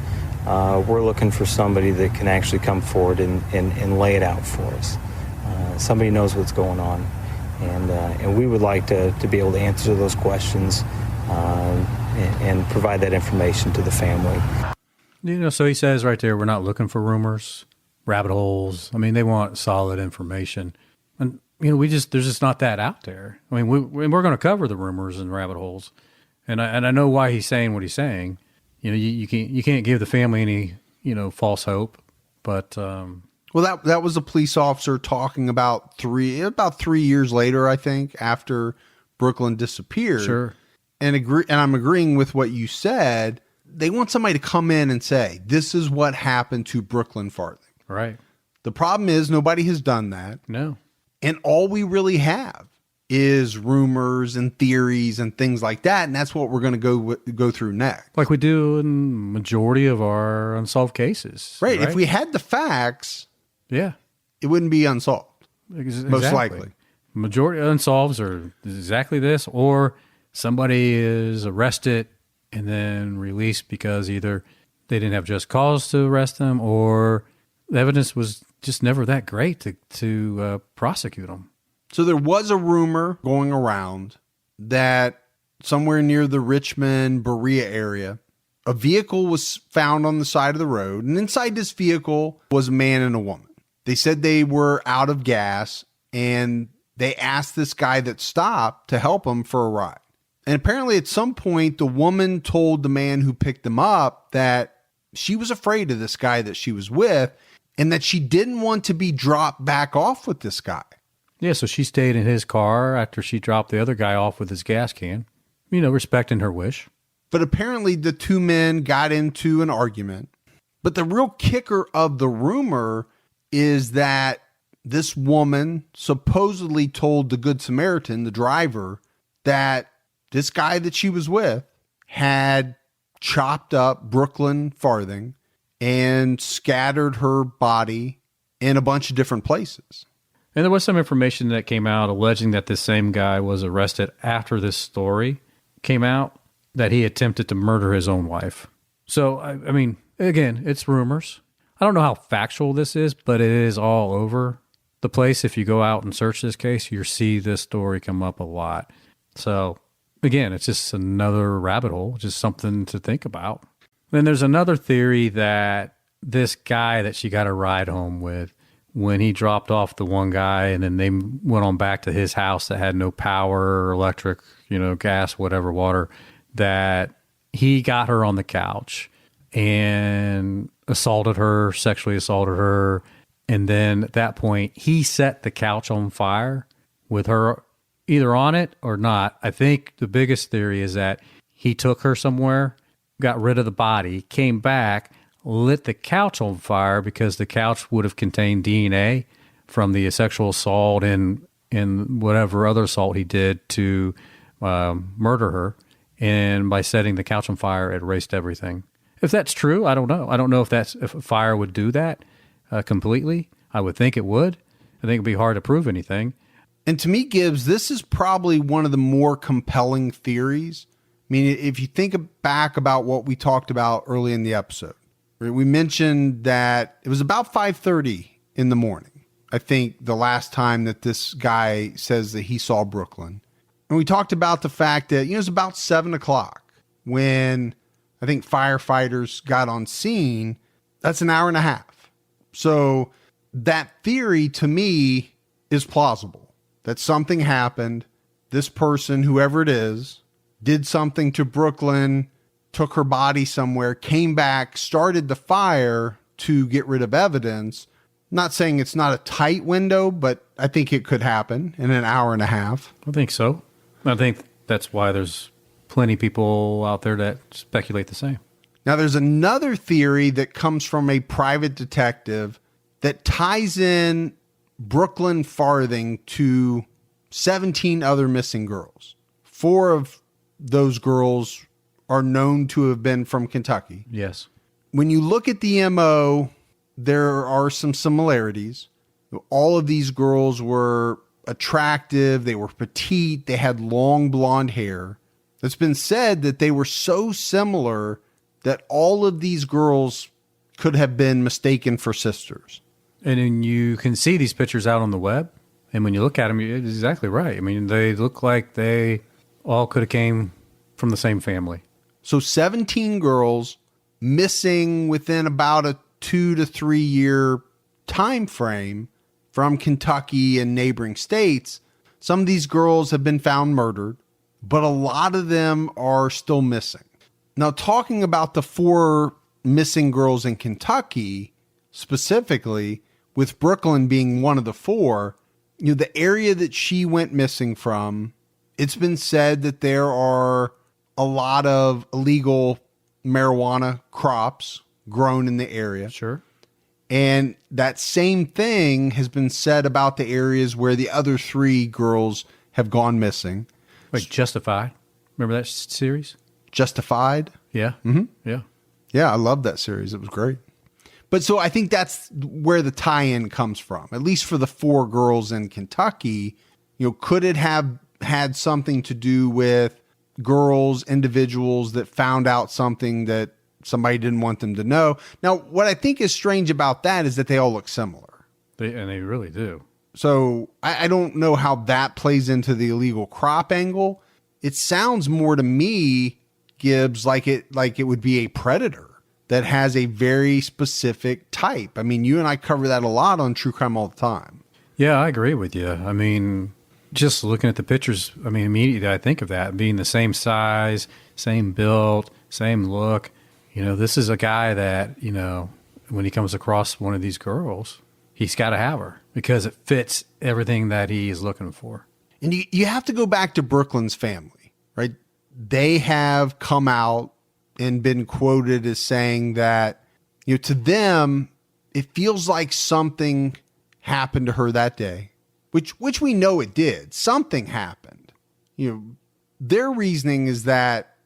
We're looking for somebody that can actually come forward and lay it out for us. Somebody knows what's going on. And we would like to be able to answer those questions and provide that information to the family. So he says right there, we're not looking for rumors, rabbit holes. I mean, they want solid information. And, there's just not that out there. I mean, we're going to cover the rumors and rabbit holes. And I know why he's saying what he's saying. You can't give the family any, false hope. But, well, that was a police officer talking about 3 years later, I think, after Brookelyn disappeared. Sure. And I'm agreeing with what you said. they want somebody to come in and say, this is what happened to Brookelyn Farthing. Right. The problem is nobody has done that. No. And all we really have is rumors and theories and things like that. And that's what we're going to go through next. Like we do in majority of our unsolved cases. Right. If we had the facts, yeah, it wouldn't be unsolved. Exactly. Most likely. Majority of unsolveds are exactly this, or somebody is arrested and then released because either they didn't have just cause to arrest them, or the evidence was just never that great to prosecute them. So there was a rumor going around that somewhere near the Richmond, Berea area, a vehicle was found on the side of the road. And inside this vehicle was a man and a woman. They said they were out of gas, and they asked this guy that stopped to help them for a ride. And apparently at some point, the woman told the man who picked them up that she was afraid of this guy that she was with, and that she didn't want to be dropped back off with this guy. Yeah, so she stayed in his car after she dropped the other guy off with his gas can, respecting her wish. But apparently the two men got into an argument. But the real kicker of the rumor is that this woman supposedly told the Good Samaritan, the driver, that this guy that she was with had chopped up Brookelyn Farthing and scattered her body in a bunch of different places. And there was some information that came out alleging that this same guy was arrested after this story came out, that he attempted to murder his own wife. So, I mean, again, it's rumors. I don't know how factual this is, but it is all over the place. If you go out and search this case, you'll see this story come up a lot. So, again, it's just another rabbit hole, just something to think about. Then there's another theory that this guy that she got a ride home with, when he dropped off the one guy and then they went on back to his house that had no power, electric, gas, whatever, water, that he got her on the couch and sexually assaulted her. And then at that point, he set the couch on fire with her either on it or not. I think the biggest theory is that he took her somewhere, got rid of the body, came back, lit the couch on fire because the couch would have contained DNA from the sexual assault and whatever other assault he did to murder her. And by setting the couch on fire, it erased everything. If that's true, I don't know. I don't know if fire would do that completely. I would think it would. I think it'd be hard to prove anything. And to me, Gibbs, this is probably one of the more compelling theories. I mean, if you think back about what we talked about early in the episode, we mentioned that it was about 5:30 in the morning. I think the last time that this guy says that he saw Brookelyn. And we talked about the fact that, it was about 7 o'clock when I think firefighters got on scene. That's an hour and a half. So that theory to me is plausible, that something happened. This person, whoever it is, did something to Brookelyn, took her body somewhere, came back, started the fire to get rid of evidence. Not saying it's not a tight window, but I think it could happen in an hour and a half. I think so. I think that's why there's plenty of people out there that speculate the same. Now, there's another theory that comes from a private detective that ties in Brookelyn Farthing to 17 other missing girls. 4 of those girls are known to have been from Kentucky. Yes. When you look at the MO, there are some similarities. All of these girls were attractive. They were petite. They had long blonde hair. It's been said that they were so similar that all of these girls could have been mistaken for sisters. And then you can see these pictures out on the web. And when you look at them, it's exactly right. I mean, they look like they all could have came from the same family. So 17 girls missing within about a 2 to 3 year time frame from Kentucky and neighboring states. Some of these girls have been found murdered, but a lot of them are still missing. Now, talking about the 4 missing girls in Kentucky, specifically, with Brookelyn being one of the 4, the area that she went missing from, it's been said that there are a lot of illegal marijuana crops grown in the area. Sure. And that same thing has been said about the areas where the other 3 girls have gone missing. Like Justified. Remember that series? Justified? Yeah. Mm-hmm. Yeah. Yeah, I love that series. It was great. But so I think that's where the tie-in comes from. At least for the 4 girls in Kentucky, could it have had something to do with individuals that found out something that somebody didn't want them to know? Now, what I think is strange about that is that they all look similar. They really do. So I don't know how that plays into the illegal crop angle. It sounds more to me, Gibbs, like it would be a predator that has a very specific type. I mean, you and I cover that a lot on True Crime all the time. Yeah, I agree with you. I mean, just looking at the pictures, immediately I think of that being the same size, same build, same look. This is a guy that, when he comes across one of these girls, he's got to have her because it fits everything that he is looking for. And you have to go back to Brooklyn's family, right? They have come out and been quoted as saying that, to them, it feels like something happened to her that day, which we know it did. Something happened. Their reasoning is that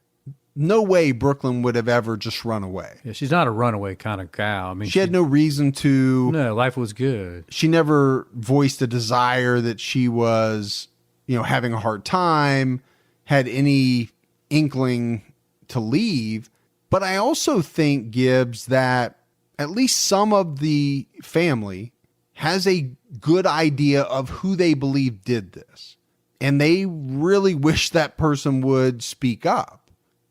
no way Brooklyn would have ever just run away. Yeah, she's not a runaway kind of gal. She had no reason to. No, life was good. She never voiced a desire that she was, having a hard time, had any inkling to leave. But I also think, Gibbs, that at least some of the family has a good idea of who they believe did this. And they really wish that person would speak up.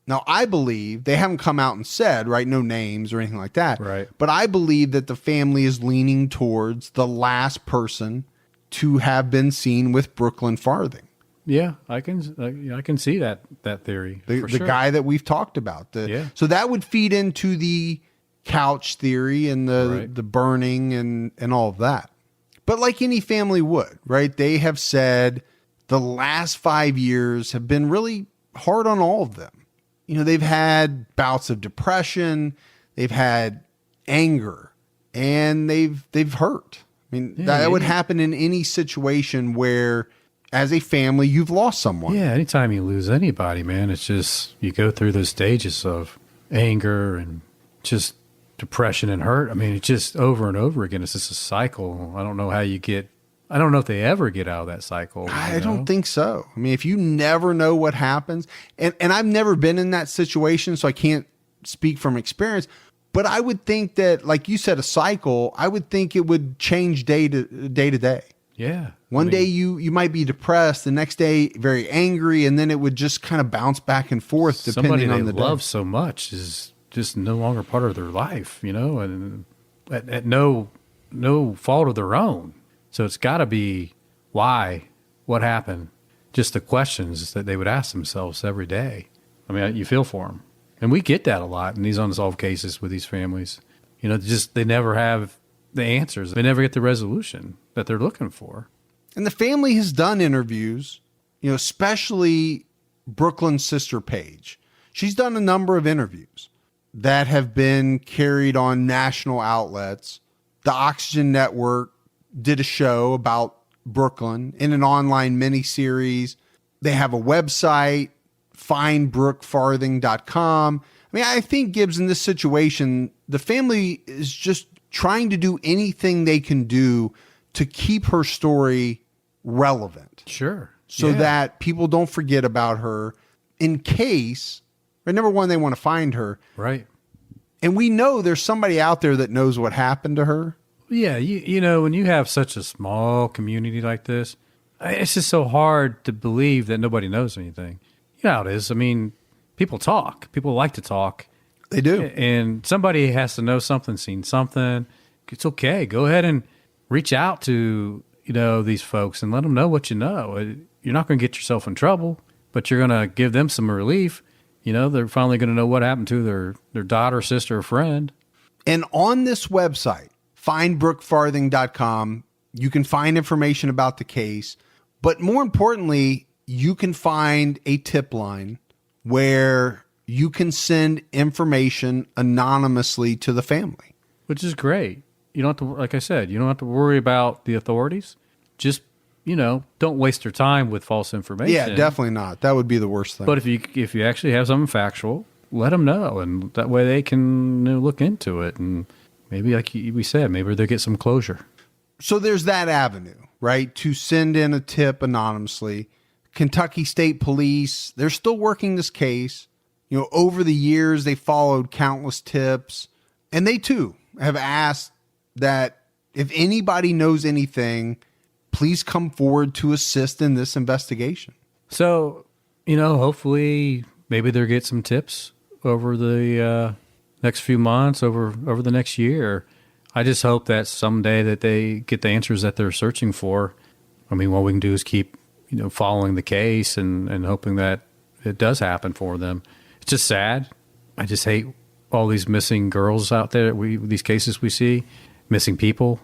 Now, I believe they haven't come out and said, right, no names or anything like that. Right. But I believe that the family is leaning towards the last person to have been seen with Brookelyn Farthing. Yeah, I can see that theory. The guy that we've talked about. So that would feed into the couch theory and the burning and all of that. But like any family would, right? They have said the last 5 years have been really hard on all of them. They've had bouts of depression, they've had anger, and they've hurt. That would happen in any situation where, as a family, you've lost someone. Yeah, anytime you lose anybody, man, it's just you go through those stages of anger and just depression and hurt. It's just over and over again. It's just a cycle. I don't know if they ever get out of that cycle. I don't think so. If you never know what happens, and I've never been in that situation, so I can't speak from experience, but I would think that, like you said, a cycle, I would think it would change day to day. Yeah. One day you might be depressed, the next day very angry, and then it would just kind of bounce back and forth depending on the day. Somebody they love so much is just no longer part of their life, and at no fault of their own. So it's got to be why, what happened, just the questions that they would ask themselves every day. You feel for them. And we get that a lot in these unsolved cases with these families. They never have the answers. They never get the resolution that they're looking for. And the family has done interviews, especially Brooklyn's sister Paige. She's done a number of interviews that have been carried on national outlets. The Oxygen Network did a show about Brooklyn in an online miniseries. They have a website, findbrookefarthing.com. I think, Gibbs, in this situation, the family is just trying to do anything they can do to keep her story relevant. Sure. So that people don't forget about her in case, right, number one, they want to find her. Right. And we know there's somebody out there that knows what happened to her. Yeah, when you have such a small community like this, it's just so hard to believe that nobody knows anything. You know how it is. People talk. People like to talk. They do. And somebody has to know something, seen something. It's okay. Go ahead and reach out to, these folks and let them know what you know. You're not going to get yourself in trouble, but you're going to give them some relief. They're finally going to know what happened to their daughter, sister, or friend. And on this website, findbrookefarthing.com, you can find information about the case, but more importantly, you can find a tip line where you can send information anonymously to the family. Which is great. You don't have to, like I said, you don't have to worry about the authorities. Just, don't waste your time with false information. Yeah, definitely not. That would be the worst thing. But if you actually have something factual, let them know, and that way they can look into it, and maybe, like we said, maybe they'll get some closure. So there's that avenue, right, to send in a tip anonymously. Kentucky State Police, they're still working this case. Over the years, they followed countless tips, and they too have asked that if anybody knows anything, please come forward to assist in this investigation. So, hopefully maybe they'll get some tips over the next few months, over the next year. I just hope that someday that they get the answers that they're searching for. I mean, what we can do is keep, following the case and hoping that it does happen for them. It's just sad. I just hate all these missing girls out there. These cases we see, missing people,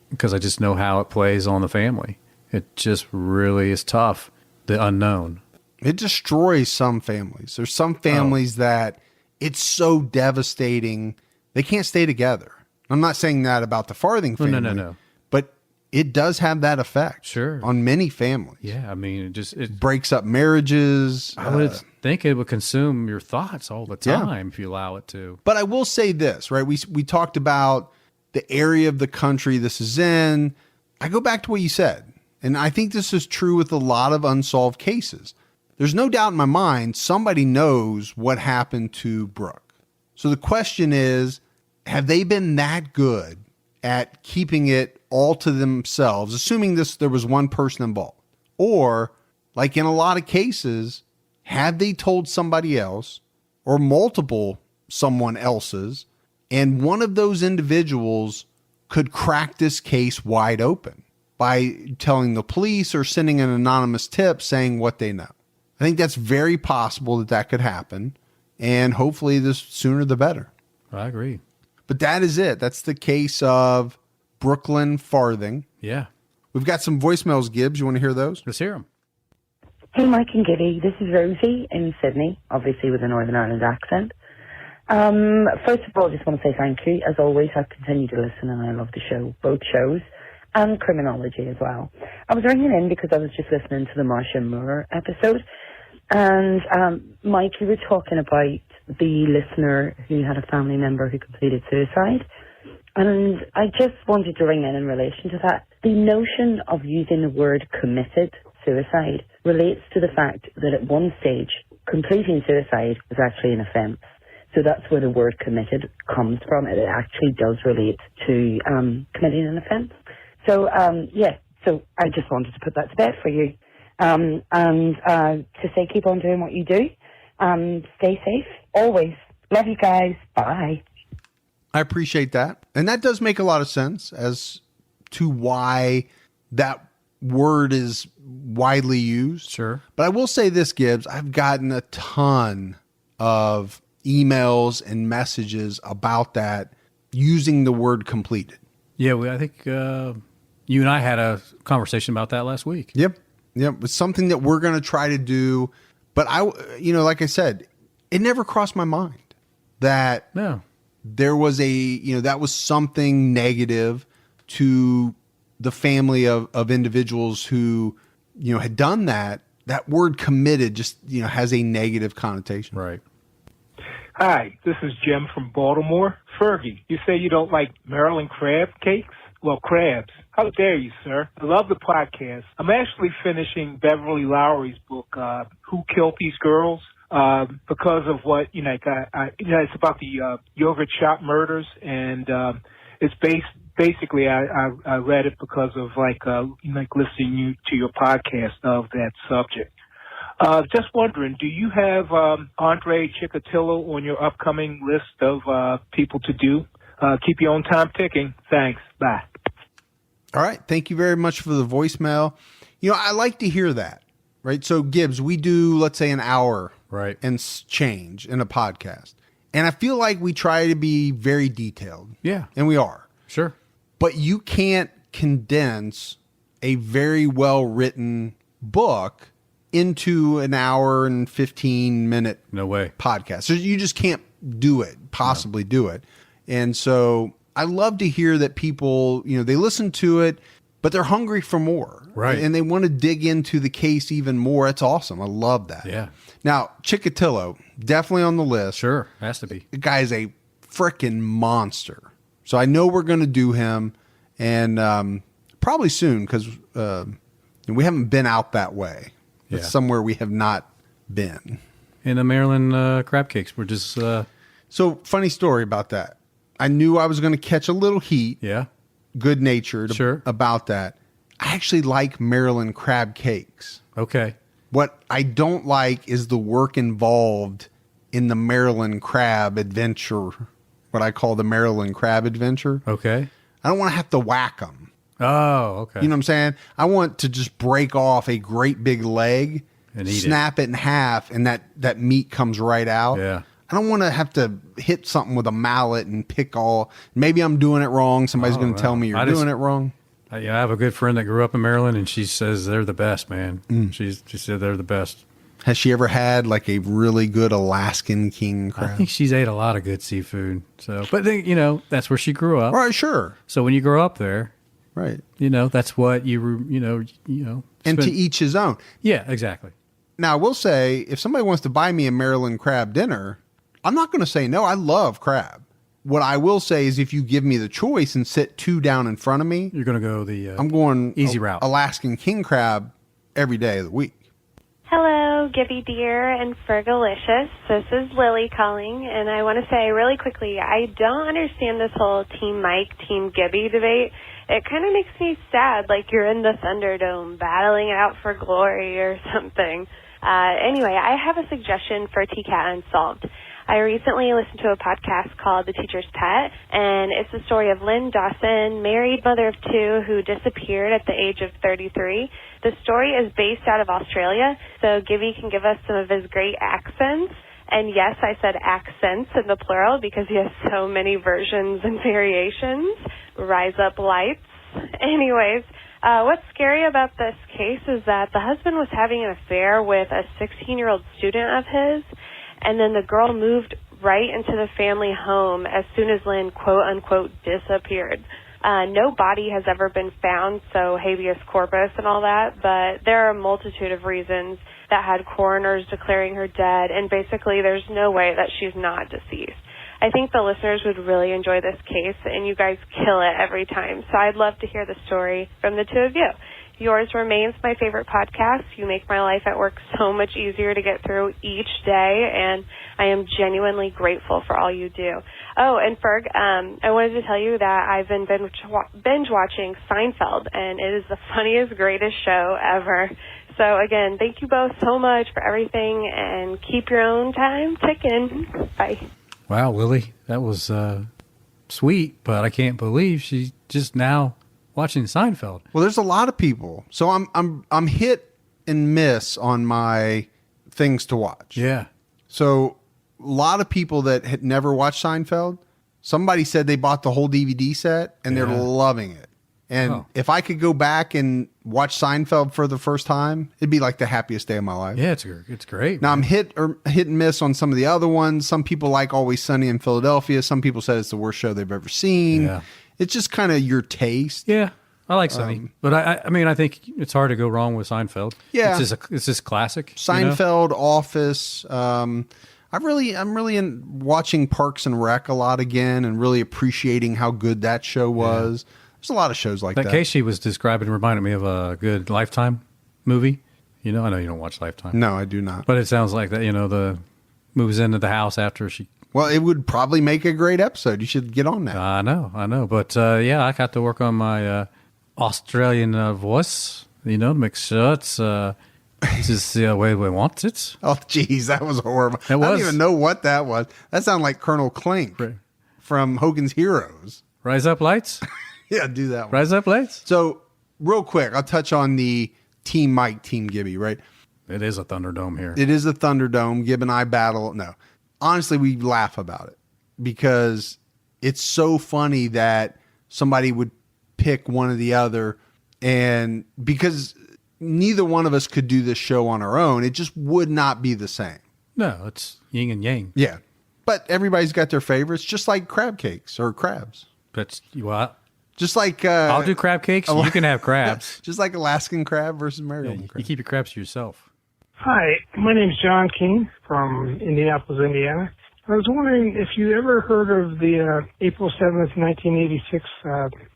because I just know how it plays on the family. It just really is tough, the unknown. It destroys some families. There's some families that it's so devastating, they can't stay together. I'm not saying that about the Farthing family. No. But it does have that effect on many families. Yeah, I mean, it breaks up marriages. I would think it would consume your thoughts all the time if you allow it to. But I will say this, right? We talked about the area of the country this is in. I go back to what you said, and I think this is true with a lot of unsolved cases. There's no doubt in my mind somebody knows what happened to Brooke. So the question is, have they been that good at keeping it all to themselves, assuming there was one person involved? Or, like in a lot of cases, have they told somebody else or multiple someone else's, and one of those individuals could crack this case wide open by telling the police or sending an anonymous tip saying what they know? I think that's very possible that could happen, and hopefully the sooner the better. I agree. But that is it. That's the case of Brookelyn Farthing. Yeah. We've got some voicemails, Gibbs. You want to hear those? Let's hear them. Hey, Mike and Gibby. This is Rosie in Sydney, obviously with a Northern Ireland accent. First of all, I just want to say thank you. As always, I continue to listen and I love the show, both shows, and criminology as well. I was ringing in because I was just listening to the Marsha Moore episode. And Mike, you were talking about the listener who had a family member who completed suicide. And I just wanted to ring in relation to that. The notion of using the word committed suicide relates to the fact that at one stage, completing suicide was actually an offence. So that's where the word committed comes from. It actually does relate to committing an offence. So, so I just wanted to put that to bed for you. And to say keep on doing what you do. Stay safe, always. Love you guys. Bye. I appreciate that. And that does make a lot of sense as to why that word is widely used. Sure. But I will say this, Gibbs, I've gotten a ton of emails and messages about that using the word completed. Yeah, I think you and I had a conversation about that last week. Yep. It's something that we're going to try to do. But like I said, it never crossed my mind that there was that was something negative to the family of individuals who, had done that. That word committed just, has a negative connotation. Right. Hi, this is Jim from Baltimore. Fergie, you say you don't like Maryland crab cakes? Well, crabs. How dare you, sir? I love the podcast. I'm actually finishing Beverly Lowry's book, Who Killed These Girls? Because of what, it's about the yogurt shop murders, and it's basically I read it because of listening to your podcast of that subject. Just wondering, do you have Andre Chikatilo on your upcoming list of people to do? Keep your own time ticking. Thanks. Bye. All right. Thank you very much for the voicemail. I like to hear that, right? So Gibbs, we do, let's say, an hour and change in a podcast. And I feel like we try to be very detailed. Yeah. And we are. Sure. But you can't condense a very well-written book into an hour and 15-minute No way. podcast. So you just can't do it. And so I love to hear that people, they listen to it, but they're hungry for more. Right. And they want to dig into the case even more. It's awesome. I love that. Yeah. Now, Chikatilo, definitely on the list. Sure. Has to be. The guy is a freaking monster. So I know we're going to do him, and probably soon, because we haven't been out that way. It's somewhere we have not been. In the Maryland crab cakes, we're just... So, funny story about that. I knew I was going to catch a little heat. Yeah. Good-natured Sure. about that. I actually like Maryland crab cakes. Okay. What I don't like is the work involved in the Maryland crab adventure, what I call the Maryland crab adventure. Okay. I don't want to have to whack them. Oh, okay. You know what I'm saying? I want to just break off a great big leg, and eat snap it in half, and that meat comes right out. Yeah. I don't want to have to hit something with a mallet and pick all. Maybe I'm doing it wrong. Somebody's going to tell me you're doing it wrong. I have a good friend that grew up in Maryland, and she says they're the best, man. She said they're the best. Has she ever had like a really good Alaskan king crab? I think she's ate a lot of good seafood. So, but that's where she grew up. Right, sure. So when you grow up there, right, that's what and to each his own. Yeah, exactly. Now I will say, if somebody wants to buy me a Maryland crab dinner, I'm not going to say no. I love crab. What I will say is, if you give me the choice and sit two down in front of me, you're going to go the I'm going easy route. Alaskan king crab every day of the week. Hello, Gibby Dear and Fergalicious. This is Lily calling, and I want to say really quickly, I don't understand this whole Team Mike, Team Gibby debate. It kind of makes me sad, like you're in the Thunderdome battling it out for glory or something. Anyway, I have a suggestion for TCAT Unsolved. I recently listened to a podcast called The Teacher's Pet, and it's the story of Lynn Dawson, married mother of two, who disappeared at the age of 33. The story is based out of Australia, so Gibby can give us some of his great accents. And yes, I said accents in the plural because he has so many versions and variations. Rise up lights. Anyways, what's scary about this case is that the husband was having an affair with a 16-year-old student of his, and then the girl moved right into the family home as soon as Lynn, quote-unquote, disappeared. No body has ever been found, so habeas corpus and all that, but there are a multitude of reasons that had coroners declaring her dead, and basically there's no way that she's not deceased. I think the listeners would really enjoy this case, and you guys kill it every time, so I'd love to hear the story from the two of you. Yours remains my favorite podcast. You make my life at work so much easier to get through each day, and I am genuinely grateful for all you do. Oh, and Ferg, I wanted to tell you that I've been binge watching Seinfeld, and it is the funniest, greatest show ever. So again, thank you both so much for everything, and keep your own time ticking. Bye. Wow, Lily, that was sweet, but I can't believe she's just now watching Seinfeld. Well, there's a lot of people, so I'm hit and miss on my things to watch. Yeah. So a lot of people that had never watched Seinfeld, somebody said they bought the whole DVD set and they're loving it. And if I could go back and watch Seinfeld for the first time, it'd be like the happiest day of my life. Yeah, it's great. Now, I'm hit and miss on some of the other ones. Some people like Always Sunny in Philadelphia. Some people said it's the worst show they've ever seen. Yeah. It's just kind of your taste. Yeah, I like Sunny. But I mean, I think it's hard to go wrong with Seinfeld. Yeah. It's just classic. Seinfeld, Office. I'm really watching Parks and Rec a lot again and really appreciating how good that show was. Yeah. There's a lot of shows like that. That case she was describing reminded me of a good Lifetime movie. I know you don't watch Lifetime. No, I do not. But it sounds like that, the moves into the house after she... Well, it would probably make a great episode. You should get on that. I know. But I got to work on my Australian voice, to make sure it's just the way we want it. Oh, geez, that was horrible. I don't even know what that was. That sounded like Colonel Clink from Hogan's Heroes. Rise Up Lights? Yeah, do that one. Rise Up Lights? So, real quick, I'll touch on the Team Mike, Team Gibby, right? It is a Thunderdome here. It is a Thunderdome. Gib and I battle. No. Honestly, we laugh about it because it's so funny that somebody would pick one or the other. And because neither one of us could do this show on our own. It just would not be the same. No, it's yin and yang. Yeah. But everybody's got their favorites, just like crab cakes or crabs. That's what? Just like... I'll do crab cakes. You can have crabs. Just like Alaskan crab versus Maryland crab. You keep your crabs to yourself. Hi, my name's John King from Indianapolis, Indiana. I was wondering if you ever heard of the April 7th, 1986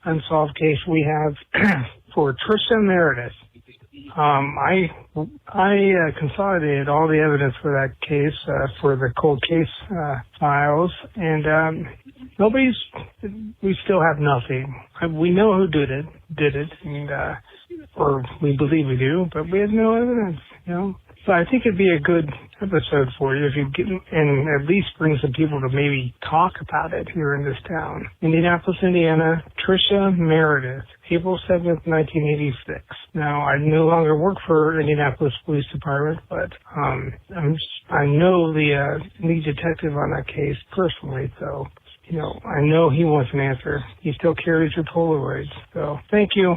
unsolved case we have for Trisha Meredith. I consolidated all the evidence for that case for the cold case files, and we still have nothing. We know who did it, and or we believe we do, but we have no evidence, So I think it'd be a good episode for you if you get and at least bring some people to maybe talk about it here in this town. Indianapolis, Indiana, Trisha Meredith, April 7th, 1986. Now, I no longer work for Indianapolis Police Department, but I know the lead detective on that case personally, so, I know he wants an answer. He still carries your Polaroids, so thank you.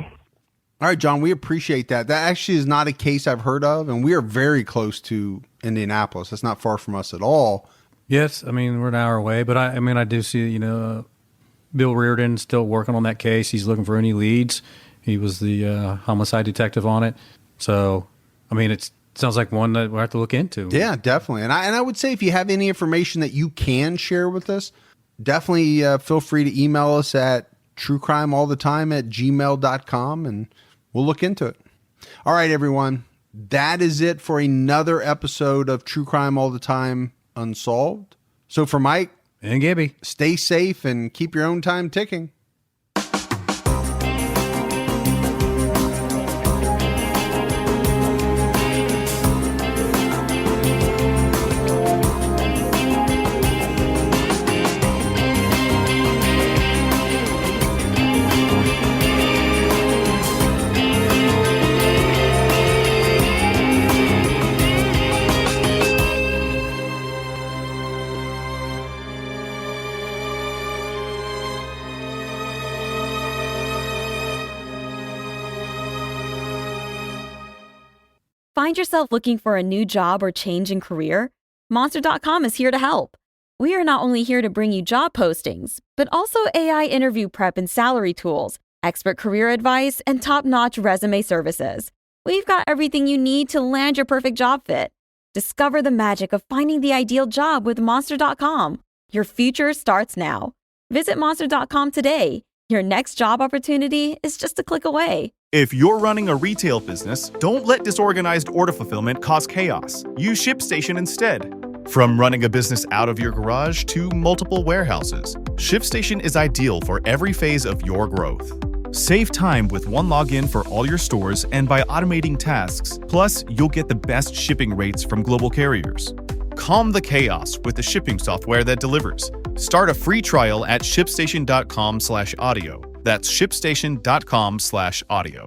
All right, John, we appreciate that. That actually is not a case I've heard of, and we are very close to Indianapolis. That's not far from us at all. Yes, we're an hour away, but I do see, Bill Reardon still working on that case. He's looking for any leads. He was the homicide detective on it. So, it sounds like one that we'll have to look into. Yeah, definitely. And I would say if you have any information that you can share with us, definitely feel free to email us at truecrimeallthetime@gmail.com, and we'll look into it. All right, everyone. That is it for another episode of True Crime All the Time Unsolved. So for Mike and Gibby, stay safe and keep your own time ticking. Find yourself looking for a new job or change in career? Monster.com is here to help. We are not only here to bring you job postings, but also AI interview prep and salary tools, expert career advice, and top-notch resume services. We've got everything you need to land your perfect job fit. Discover the magic of finding the ideal job with Monster.com. Your future starts now. Visit Monster.com today. Your next job opportunity is just a click away. If you're running a retail business, don't let disorganized order fulfillment cause chaos. Use ShipStation instead. From running a business out of your garage to multiple warehouses, ShipStation is ideal for every phase of your growth. Save time with one login for all your stores and by automating tasks. Plus, you'll get the best shipping rates from global carriers. Calm the chaos with the shipping software that delivers. Start a free trial at ShipStation.com/audio. That's ShipStation.com/audio.